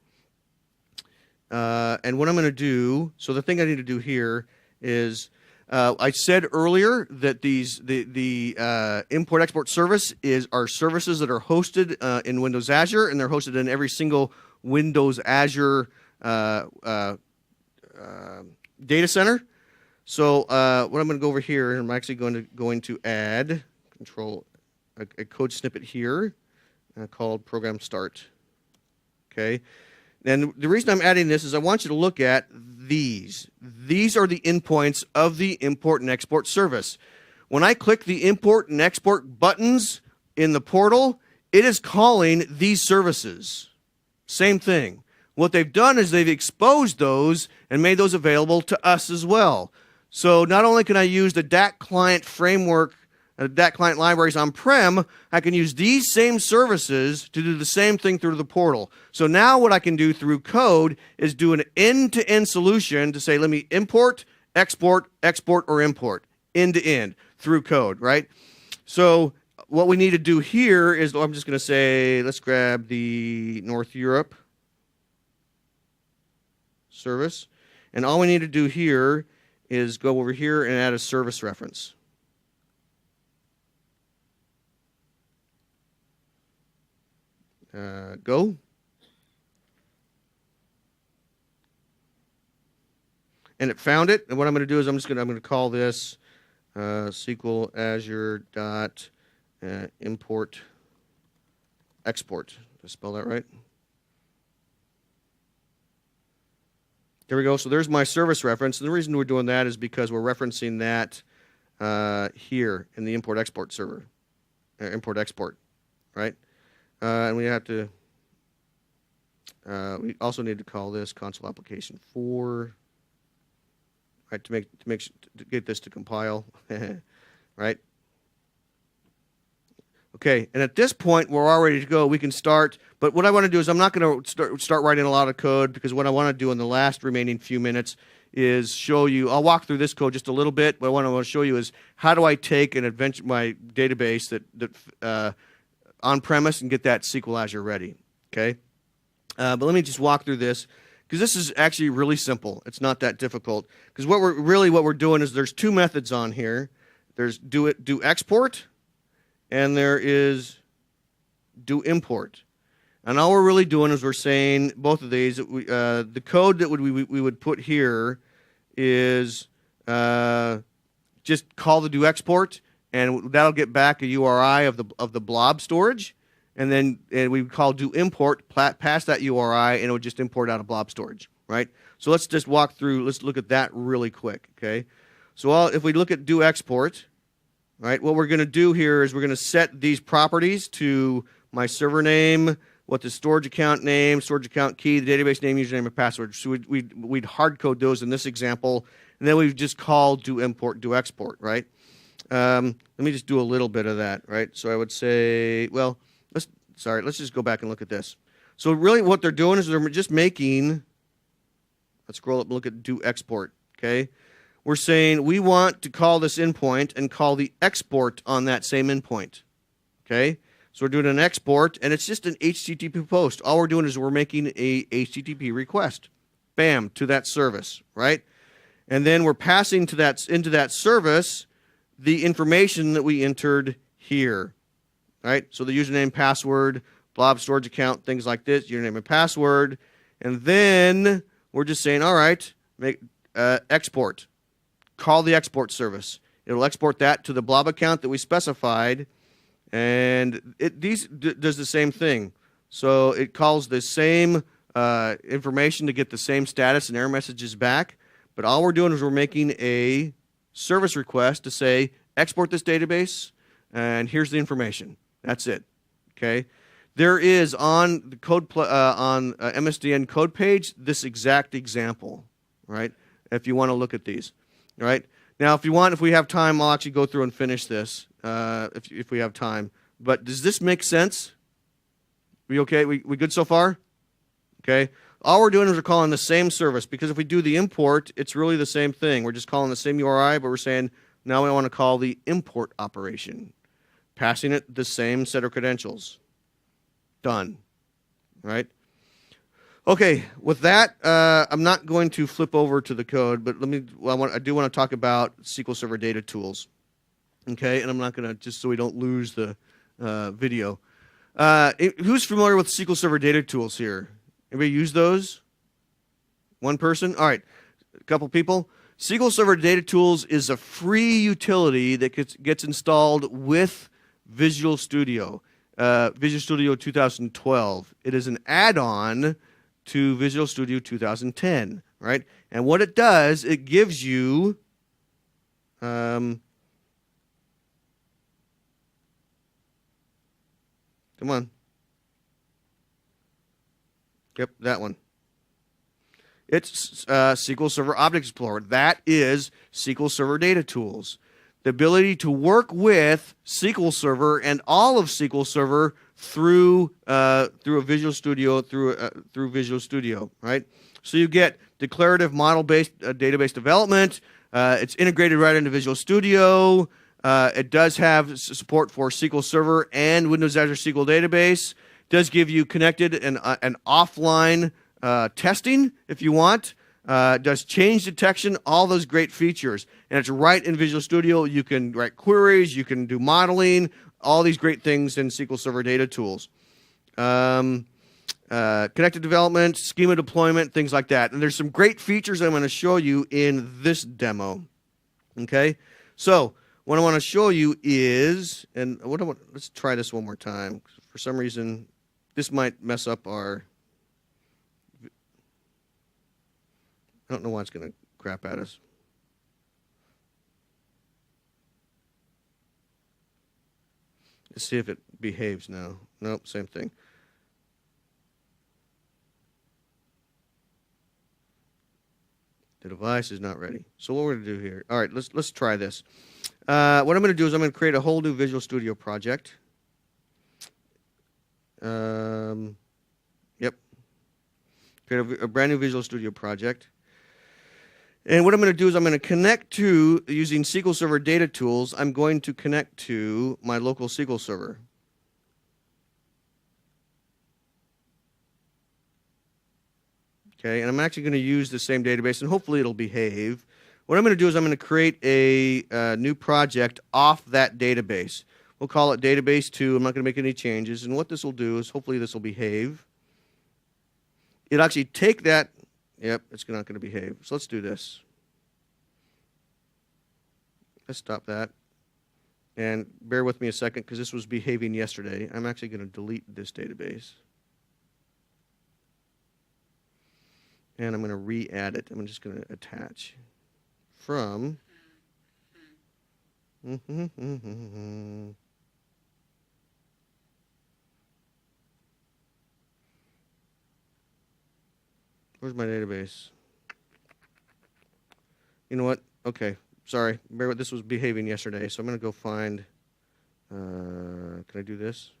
And what I'm going to do, so the thing I need to do here is, I said earlier that the import export service are services that are hosted in Windows Azure, and they're hosted in every single Windows Azure data center. So what I'm going to go over here, and I'm actually going to add a code snippet here called program start. Okay. And the reason I'm adding this is I want you to look at these. These are the endpoints of the import and export service. When I click the import and export buttons in the portal, it is calling these services. Same thing. What they've done is they've exposed those and made those available to us as well. So not only can I use the DAC client framework, DAC client libraries on-prem, I can use these same services to do the same thing through the portal. So now what I can do through code is do an end-to-end solution to say, let me import, export, or import, end-to-end through code, right? So what we need to do here is, I'm just going to say, let's grab the North Europe service. And all we need to do here is go over here and add a service reference. Go. And it found it. And what I'm going to do is I'm going to call this SQL Azure dot import export. Did I spell that right? There we go. So there's my service reference. And the reason we're doing that is because we're referencing that here in the import export server, import export, right? And we have to, we also need to call this console application 4, right, to get this to compile, right? Okay, and at this point, we're all ready to go. We can start, but what I want to do is I'm not going to start writing a lot of code, because what I want to do in the last remaining few minutes is show you, I'll walk through this code just a little bit, but what I want to show you is how do I take my database that on-premise and get that SQL Azure ready, okay? But let me just walk through this, because this is actually really simple. It's not that difficult, because what we're doing is there's two methods on here. There's do export, and there is do import. And all we're really doing is we're saying both of these. The code that we would put here is just call the do export, and that'll get back a URI of the blob storage, and then we would call do import, pass that URI, and it would just import out of blob storage, right? So let's just walk through. Let's look at that really quick, okay? So if we look at do export, right, what we're going to do here is we're going to set these properties to my server name, what the storage account name, storage account key, the database name, username, and password. So we'd hard code those in this example, and then we've just called do import, do export, right? Let me just do a little bit of that, right? So I would say, well, let's just go back and look at this. So really what they're doing is they're just making, let's scroll up and look at do export, okay? We're saying we want to call this endpoint and call the export on that same endpoint, okay? So we're doing an export, and it's just an HTTP post. All we're doing is we're making a HTTP request, bam, to that service, right? And then we're passing into that service the information that we entered here, right? So the username, password, blob storage account, things like this, username and password. And then we're just saying, all right, make export. Call the export service. It'll export that to the blob account that we specified, and it does the same thing. So it calls the same information to get the same status and error messages back, but all we're doing is we're making a service request to say, export this database, and here's the information. That's it, okay? There is on the code on MSDN code page this exact example, right? If you want to look at these. All right. Now, if we have time, I'll actually go through and finish this. If we have time. But does this make sense? We okay? We good so far? Okay. All we're doing is we're calling the same service, because if we do the import, it's really the same thing. We're just calling the same URI, but we're saying now we want to call the import operation, passing it the same set of credentials. Done. All right. Okay, with that, I'm not going to flip over to the code, but I do want to talk about SQL Server data tools. Okay, and I'm not going to, just so we don't lose the video. Who's familiar with SQL Server data tools here? Anybody use those? One person? All right, a couple people. SQL Server data tools is a free utility that gets installed with Visual Studio, Visual Studio 2012. It is an add-on to Visual Studio 2010, right? And what it does, it gives you come on. Yep, that one. It's SQL Server Object Explorer. That is SQL Server Data Tools. The ability to work with SQL Server and all of SQL Server through a Visual Studio, through Visual Studio, right? So you get declarative model-based database development. It's integrated right into Visual Studio. It does have support for SQL Server and Windows Azure SQL Database. It does give you connected and offline testing if you want. It does change detection, all those great features. And it's right in Visual Studio. You can write queries, you can do modeling, all these great things in SQL Server Data Tools. Connected development, schema deployment, things like that. And there's some great features I'm going to show you in this demo. Okay? So what I want to show you is, and let's try this one more time. For some reason, this might mess up our... I don't know why it's going to crap at us. Let's see if it behaves now. Nope, same thing. The device is not ready. So what we're going to do here, all right, let's try this. What I'm going to do is I'm going to create a whole new Visual Studio project. Yep. Create a brand new Visual Studio project. And what I'm going to do is I'm going to connect to, using SQL Server Data Tools, I'm going to connect to my local SQL server. Okay, and I'm actually going to use the same database, and hopefully it'll behave. What I'm going to do is I'm going to create a new project off that database. We'll call it Database 2. I'm not going to make any changes. And what this will do is hopefully this will behave. It'll actually take that. Yep, it's not going to behave. So let's do this. Let's stop that. And bear with me a second because this was behaving yesterday. I'm actually going to delete this database. And I'm going to re-add it. I'm just going to attach from. Where's my database? You know what? Okay, sorry. Bear with, this was behaving yesterday, so I'm going to go find. Can I do this?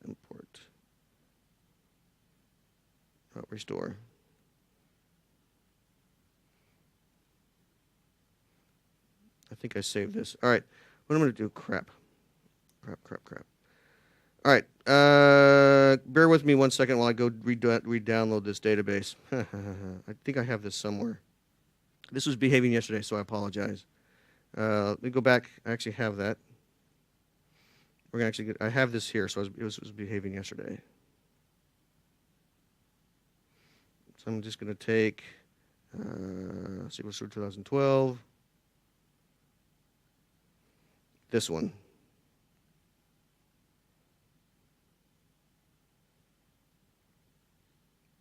Import. Restore. I think I saved this. All right. What I'm going to do? Crap. All right. Bear with me one second while I go re-download this database. I think I have this somewhere. This was behaving yesterday, so I apologize. Let me go back. I actually have that. We're gonna actually I have this here, so it was behaving yesterday. So I'm just going to take SQL Server 2012. This one.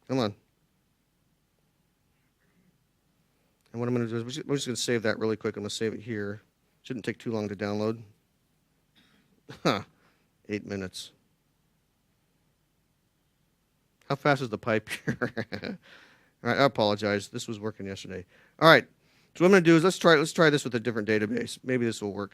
Come on. And what I'm going to do is we're just going to save that really quick. I'm going to save it here. Shouldn't take too long to download. 8 minutes. How fast is the pipe here? All right, I apologize. This was working yesterday. All right. So what I'm going to do is let's try this with a different database. Maybe this will work.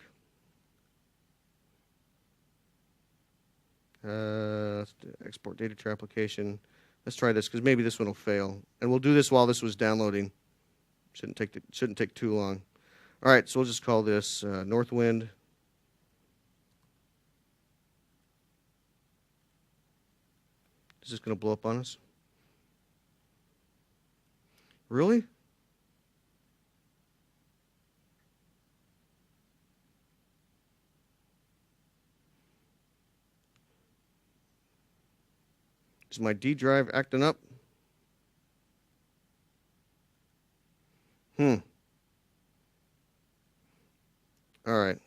Let's do export data to application. Let's try this because maybe this one will fail. And we'll do this while this was downloading. Shouldn't take too long. All right, so we'll just call this Northwind. Is this going to blow up on us? Really? Is my D drive acting up? All right.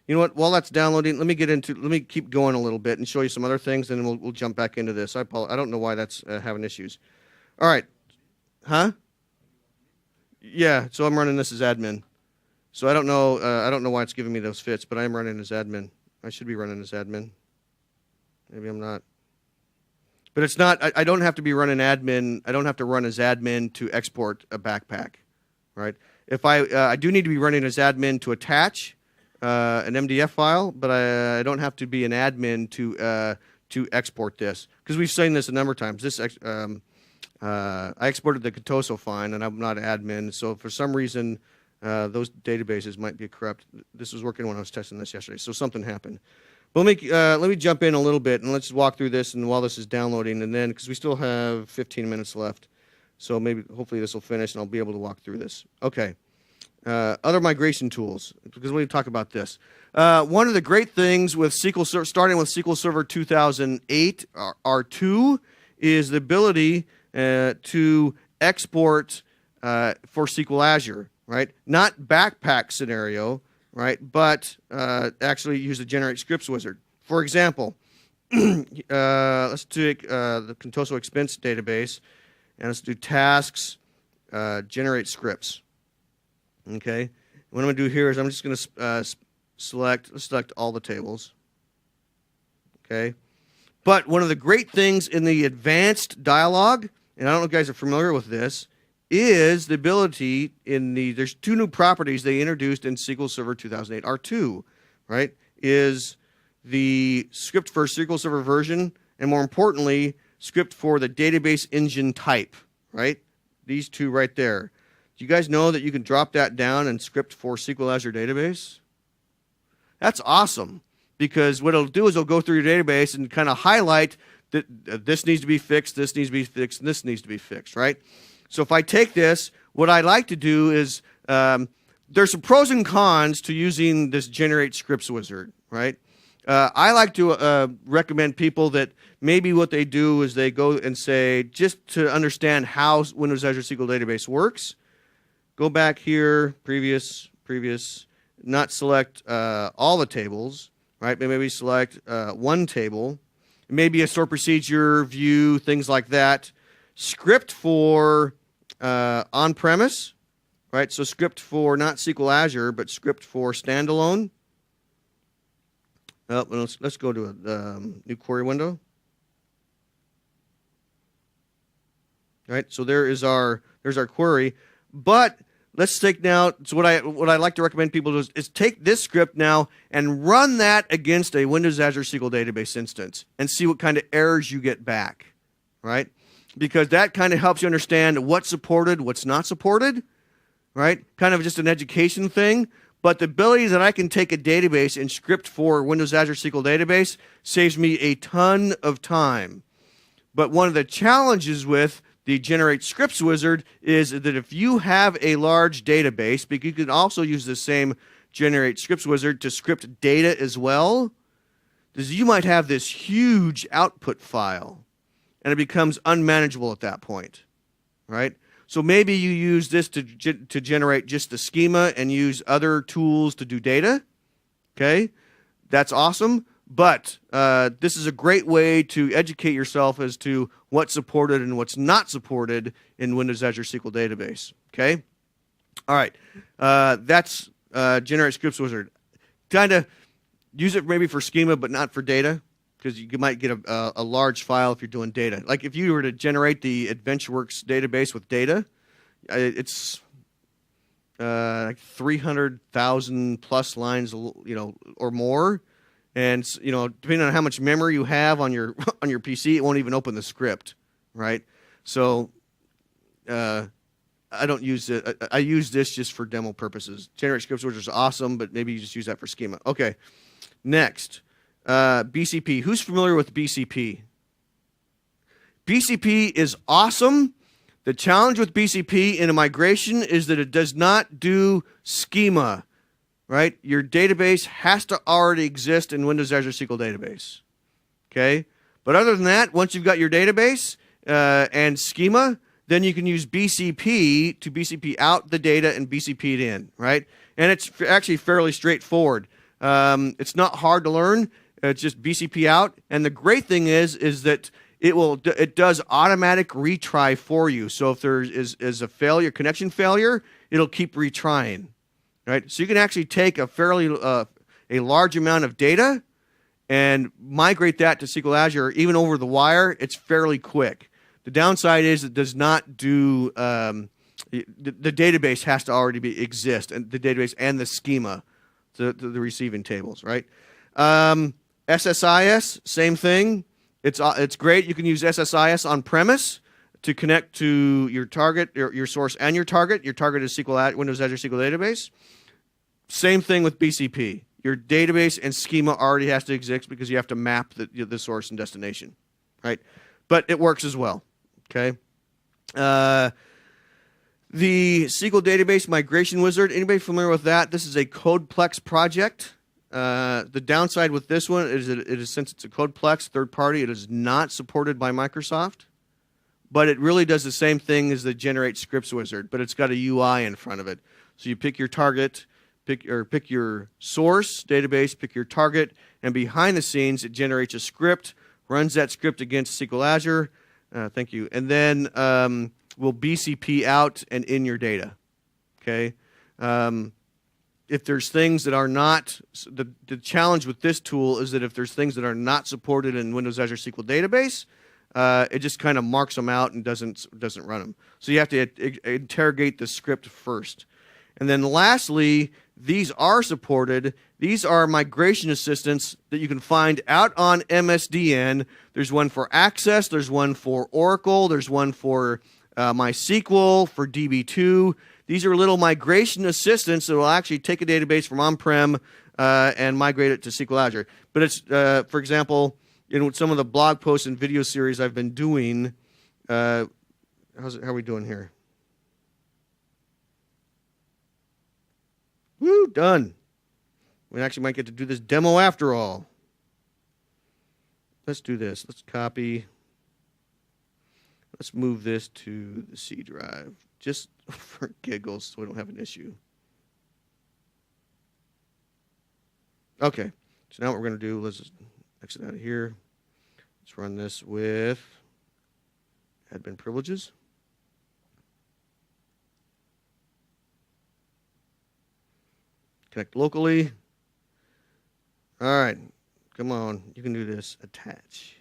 You know what? While that's downloading, let me keep going a little bit and show you some other things, and then we'll jump back into this. I don't know why that's having issues. All right. Huh? Yeah, so I'm running this as admin. So I don't know why it's giving me those fits, but I am running as admin. I should be running as admin. Maybe I'm not. But it's not, I don't have to be running admin. I don't have to run as admin to export a backpack, right? If I do need to be running as admin to attach an MDF file, but I don't have to be an admin to export this, because we've seen this a number of times. I exported the Contoso file, and I'm not admin, so for some reason those databases might be corrupt. This was working when I was testing this yesterday, so something happened. But let me jump in a little bit, and let's walk through this, and while this is downloading, and then, because we still have 15 minutes left, so hopefully this will finish, and I'll be able to walk through this. Okay. Other migration tools, because we talk about this. One of the great things with SQL Server, starting with SQL Server 2008 R2, is the ability to export for SQL Azure, right? Not backpack scenario, right? But actually use the generate scripts wizard. For example, let's take the Contoso expense database, and let's do tasks, generate scripts. Okay, what I'm going to do here is I'm just going to select all the tables. Okay, but one of the great things in the advanced dialog, and I don't know if you guys are familiar with this, is the ability there's two new properties they introduced in SQL Server 2008 R2, right? Is the script for SQL Server version, and more importantly, script for the database engine type, right? These two right there. Do you guys know that you can drop that down and script for SQL Azure database? That's awesome, because what it'll do is it'll go through your database and kind of highlight that this needs to be fixed, this needs to be fixed, and this needs to be fixed, right? So if I take this, what I like to do is, there's some pros and cons to using this generate scripts wizard, right? I like to recommend people that maybe what they do is they go and say, just to understand how Windows Azure SQL Database works, go back here, previous, not select all the tables, right? But maybe select one table, maybe a store procedure, view, things like that. Script for on-premise, right? So script for not SQL Azure, but script for standalone. Let's go to a new query window. Right, so there's our query. But let's take now, so what I like to recommend people do is take this script now and run that against a Windows Azure SQL Database instance and see what kind of errors you get back, right? Because that kind of helps you understand what's supported, what's not supported, right? Kind of just an education thing. But the ability that I can take a database and script for Windows Azure SQL Database saves me a ton of time. But one of the challenges with the Generate Scripts wizard is that if you have a large database, but you can also use the same Generate Scripts wizard to script data as well, is you might have this huge output file, and it becomes unmanageable at that point, right? So maybe you use this to generate just the schema and use other tools to do data, okay? That's awesome. But this is a great way to educate yourself as to what's supported and what's not supported in Windows Azure SQL Database. Okay? All right. That's Generate Scripts Wizard. Kind of use it maybe for schema, but not for data, because you might get a large file if you're doing data. Like if you were to generate the AdventureWorks database with data, it's like 300,000 plus lines, or more. And depending on how much memory you have on your PC, it won't even open the script, right? So I don't use it. I use this just for demo purposes. Generate Scripts, which is awesome, but maybe you just use that for schema. Okay, next, BCP. Who's familiar with BCP? BCP is awesome. The challenge with BCP in a migration is that it does not do schema. Right? Your database has to already exist in Windows Azure SQL Database. Okay? But other than that, once you've got your database and schema, then you can use BCP to BCP out the data and BCP it in, right? And it's actually fairly straightforward. It's not hard to learn. It's just BCP out. And the great thing is that it does automatic retry for you. So if there is a failure, connection failure, it'll keep retrying, right? So you can actually take a fairly a large amount of data and migrate that to SQL Azure, even over the wire. It's fairly quick. The downside is it does not do the database has to already exist, and the database and the schema, the receiving tables, right? SSIS, same thing. It's great. You can use SSIS on premise to connect to your target, your source, and your target. Your target is Windows Azure SQL Database. Same thing with BCP. Your database and schema already has to exist because you have to map the source and destination, right? But it works as well. Okay. The SQL Database Migration Wizard. Anybody familiar with that? This is a Codeplex project. The downside with this one is it is since it's a Codeplex third party, it is not supported by Microsoft, but it really does the same thing as the Generate Scripts Wizard, but it's got a UI in front of it. So you pick your target, pick your source database, pick your target, and behind the scenes it generates a script, runs that script against SQL Azure. Thank you, and then will BCP out and in your data. Okay. If there's things that are not, the challenge with this tool is that if there's things that are not supported in Windows Azure SQL Database, it just kind of marks them out and doesn't run them. So you have to interrogate the script first. And then lastly, these are supported. These are migration assistants that you can find out on MSDN. There's one for Access. There's one for Oracle. There's one for MySQL, for DB2. These are little migration assistants that will actually take a database from on-prem and migrate it to SQL Azure. But it's, for example, in some of the blog posts and video series I've been doing, how are we doing here? Woo, done. We actually might get to do this demo after all. Let's do this. Let's copy. Let's move this to the C drive, just for giggles, so we don't have an issue. Okay, so now what we're going to do, let's just exit out of here. Let's run this with admin privileges. Connect locally. All right, come on, you can do this. Attach.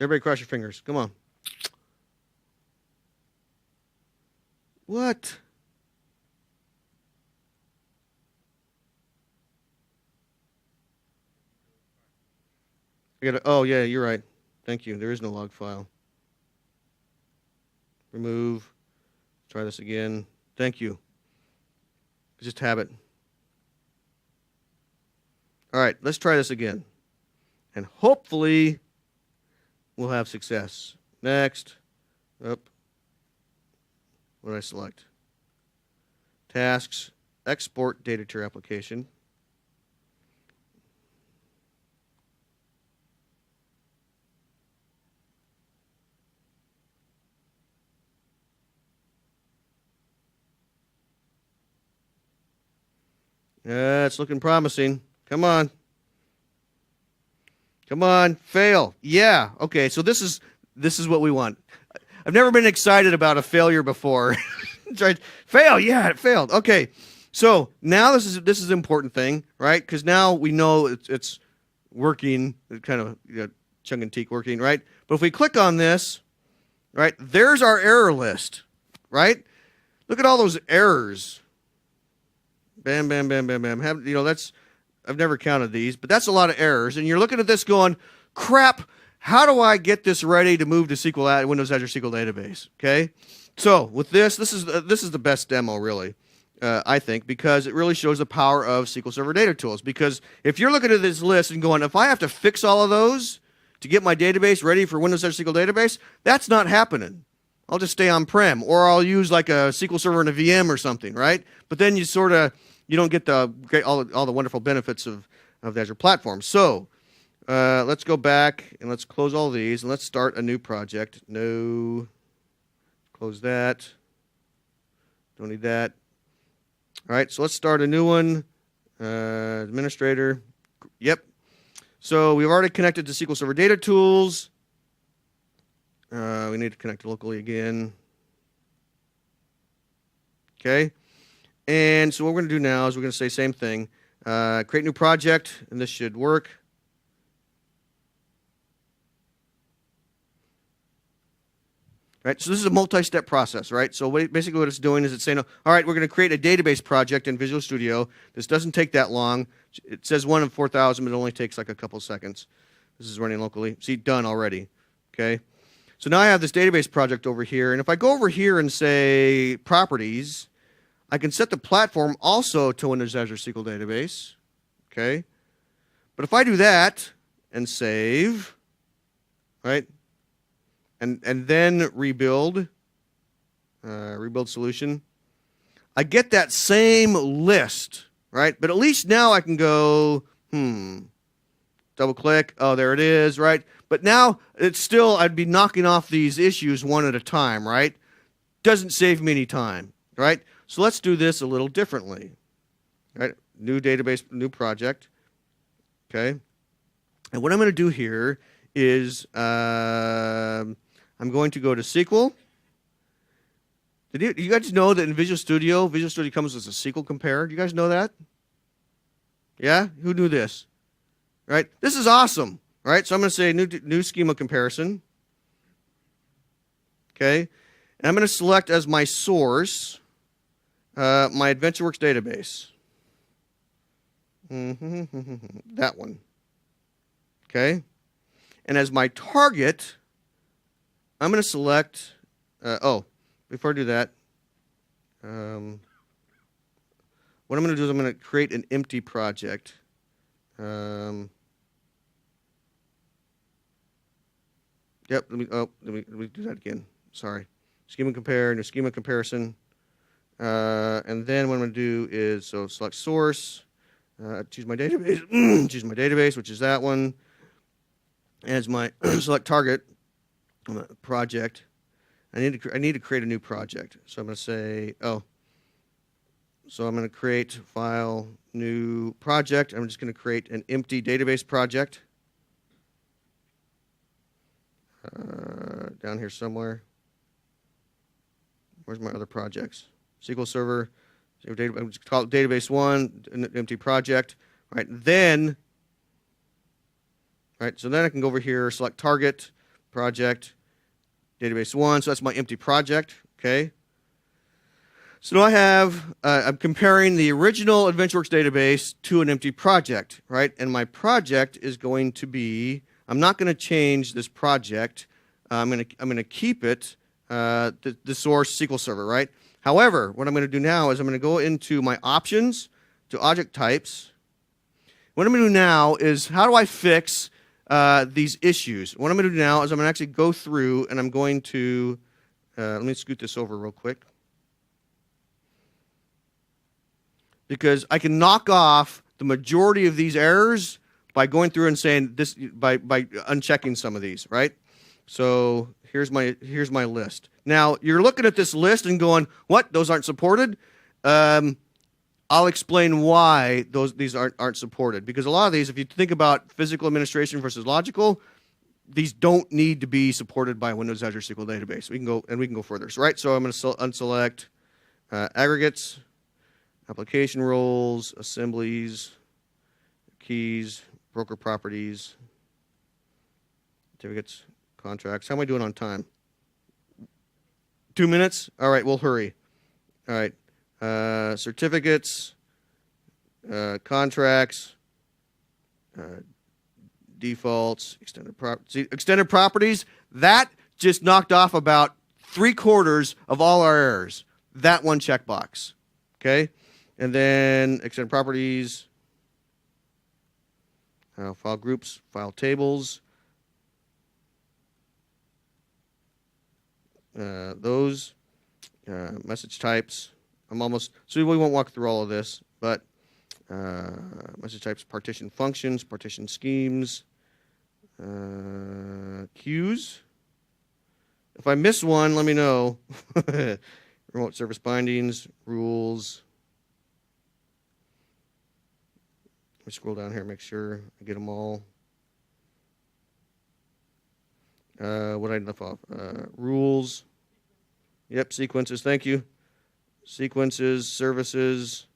Everybody cross your fingers. Come on. What? Oh, yeah, you're right. Thank you. There is no log file. Remove. Try this again. Thank you. Just have it. All right, let's try this again. And hopefully we'll have success. Next. Up. What did I select? Tasks. Export data to your application. It's looking promising. Come on. Come on. Fail. Yeah. Okay, so this is what we want. I've never been excited about a failure before. Fail. Yeah, it failed. Okay. So now this is an important thing, right? Because now we know it's working, kind of tongue in cheek working, right? But if we click on this, right, there's our error list, right? Look at all those errors. Bam, bam, bam, bam, bam. I've never counted these, but that's a lot of errors. And you're looking at this going, crap, how do I get this ready to move to Windows Azure SQL Database? Okay, so with this is the best demo, really, I think, because it really shows the power of SQL Server Data Tools. Because if you're looking at this list and going, if I have to fix all of those to get my database ready for Windows Azure SQL Database, that's not happening. I'll just stay on-prem, or I'll use like a SQL Server and a VM or something, right? But then you don't get all the wonderful benefits of the Azure platform. So let's go back and let's close all these and let's start a new project. No, Close that. Don't need that. All right, so let's start a new one. Administrator. Yep. So we've already connected to SQL Server Data Tools. We need to connect locally again. Okay. And so what we're going to do now is we're going to say same thing. Create new project, and this should work. Right, so this is a multi-step process, right? So basically what it's doing is it's saying, all right, we're going to create a database project in Visual Studio. This doesn't take that long. It says 1 in 4,000, but it only takes like a couple seconds. This is running locally. See, done already, okay? So now I have this database project over here, and if I go over here and say properties, I can set the platform also to Windows Azure SQL Database, okay? But if I do that and save, right? And then rebuild solution, I get that same list, right? But at least now I can go, double click, oh, there it is, right? But now it's still, I'd be knocking off these issues one at a time, right? Doesn't save me any time, right? So let's do this a little differently, right? New database, new project, okay? And what I'm going to do here is, I'm going to go to SQL. Did you guys know that in Visual Studio comes with a SQL compare? Do you guys know that? Yeah? Who knew this? Right? This is awesome. Right? So I'm going to say new schema comparison. Okay? And I'm going to select as my source my AdventureWorks database. That one. Okay? And as my target, I'm going to select, before I do that, what I'm going to do is I'm going to create an empty project. Let me do that again. Sorry. Schema compare, new schema comparison. And then what I'm going to do is, select source, choose my database, choose my database, which is that one. As my select target, project. I need to create a new project. So I'm going to say, so I'm going to create file, new project. I'm just going to create an empty database project. Down here somewhere. Where's my other projects? SQL Server. I'm just call it database 1, an empty project. Right. Then, right. So then I can go over here, select target, project, database 1. So that's my empty project. Okay. So now I have, I'm comparing the original AdventureWorks database to an empty project, right? And my project is going to be, I'm not going to change this project. I'm going to keep it, the source SQL Server, right? However, what I'm going to do now is I'm going to go into my options to object types. What I'm going to do now is how do I fix these issues? What I'm going to do now is I'm going to actually go through and I'm going to, let me scoot this over real quick. Because I can knock off the majority of these errors by going through and saying this, by unchecking some of these, right? So here's my list. Now you're looking at this list and going, what? Those aren't supported? I'll explain why these aren't supported. Because a lot of these, if you think about physical administration versus logical, these don't need to be supported by Windows Azure SQL Database. We can go further. So, right? So I'm going to unselect aggregates. Application roles, assemblies, keys, broker properties, certificates, contracts. How am I doing on time? 2 minutes? All right, we'll hurry. All right. Certificates, contracts, defaults, extended properties. That just knocked off about 3/4 of all our errors. That one checkbox. Okay? And then extended properties, file groups, file tables, those, message types. So we won't walk through all of this, but message types, partition functions, partition schemes, queues, If I miss one, let me know. Remote service bindings, rules. Let me scroll down here, make sure I get them all. What I left off? Rules. Yep, sequences. Thank you. Sequences, services,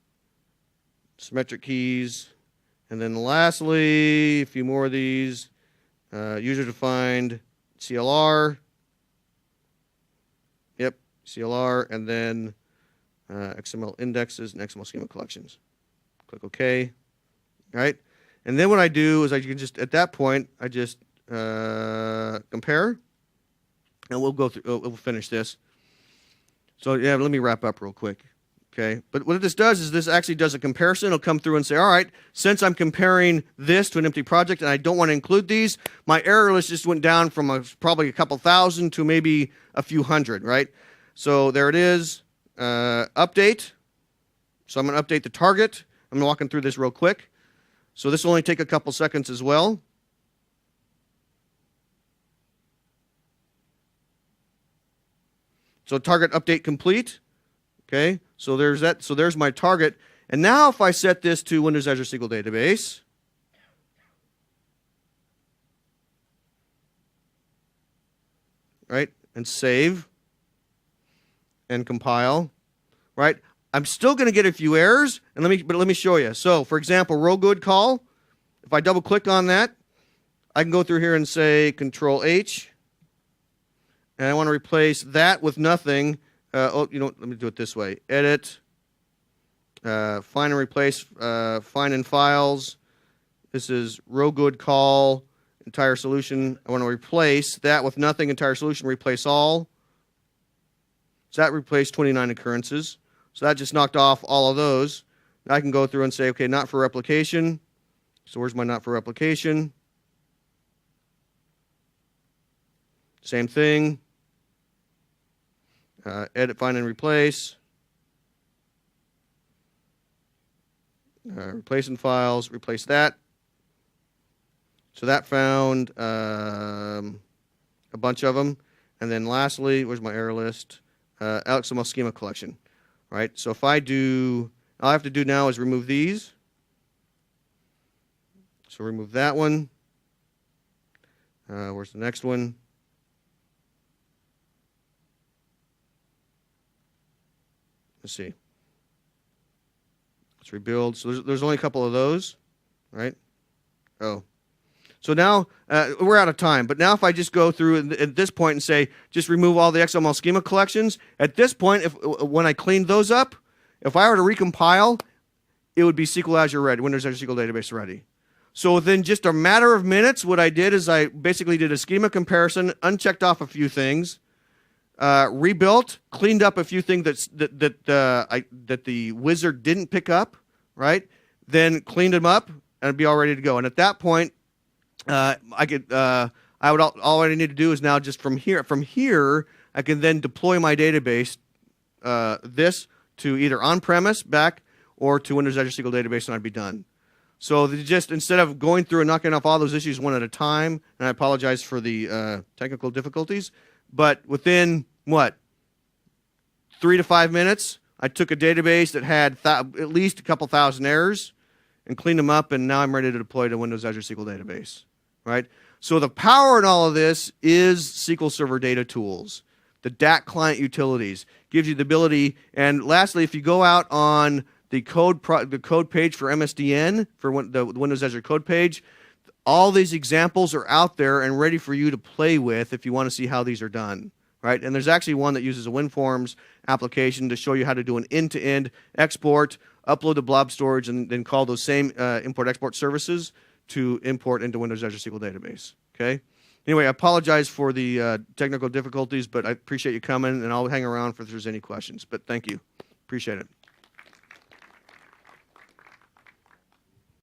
symmetric keys, and then lastly, a few more of these. User-defined CLR. Yep, CLR, and then XML indexes and XML schema collections. Click OK. All right, and then what I do is I can just, at that point, I just compare, and we'll go through. We'll finish this. So yeah, let me wrap up real quick. Okay, but what this does is this actually does a comparison. It'll come through and say, all right, since I'm comparing this to an empty project and I don't want to include these, my error list just went down from probably a couple thousand to maybe a few hundred, right? So there it is, update. So I'm going to update the target. I'm walking through this real quick. So this will only take a couple seconds as well. So target update complete. Okay, so there's that. So there's my target. And now if I set this to Windows Azure SQL Database, right, and save and compile, right, I'm still going to get a few errors. And let me show you. So for example, row good call. If I double click on that, I can go through here and say Control H. And I want to replace that with nothing. Let me do it this way. Edit, find and replace, find in files. This is row good call, entire solution. I want to replace that with nothing, entire solution, replace all. So that replaced 29 occurrences. So that just knocked off all of those. Now I can go through and say, okay, not for replication. So where's my not for replication? Same thing. Edit, find, and replace. Replace in files, replace that. So that found a bunch of them. And then lastly, where's my error list? XML schema collection. Right? So if I do, all I have to do now is remove these. So remove that one. Where's the next one? Let's see. Let's rebuild. So there's only a couple of those, right? Oh. So now we're out of time. But now if I just go through at this point and say, just remove all the XML schema collections, at this point, when I cleaned those up, if I were to recompile, it would be SQL Azure ready, Windows Azure SQL Database ready. So within just a matter of minutes, what I did is I basically did a schema comparison, unchecked off a few things, rebuilt, cleaned up a few things that the wizard didn't pick up, right? Then cleaned them up, and it'd be all ready to go. And at that point, all I need to do is now just from here, I can then deploy my database, this to either on-premise back or to Windows Azure SQL Database, and I'd be done. So just instead of going through and knocking off all those issues one at a time, and I apologize for the technical difficulties, but within, 3 to 5 minutes, I took a database that had at least a couple thousand errors and cleaned them up, and now I'm ready to deploy to Windows Azure SQL Database, right? So the power in all of this is SQL Server Data Tools. The DAC client utilities gives you the ability, and lastly, if you go out on the code page for MSDN, for the Windows Azure code page, all these examples are out there and ready for you to play with if you want to see how these are done, right? And there's actually one that uses a WinForms application to show you how to do an end-to-end export, upload to blob storage, and then call those same import-export services to import into Windows Azure SQL Database, okay? Anyway, I apologize for the technical difficulties, but I appreciate you coming, and I'll hang around if there's any questions. But thank you. Appreciate it.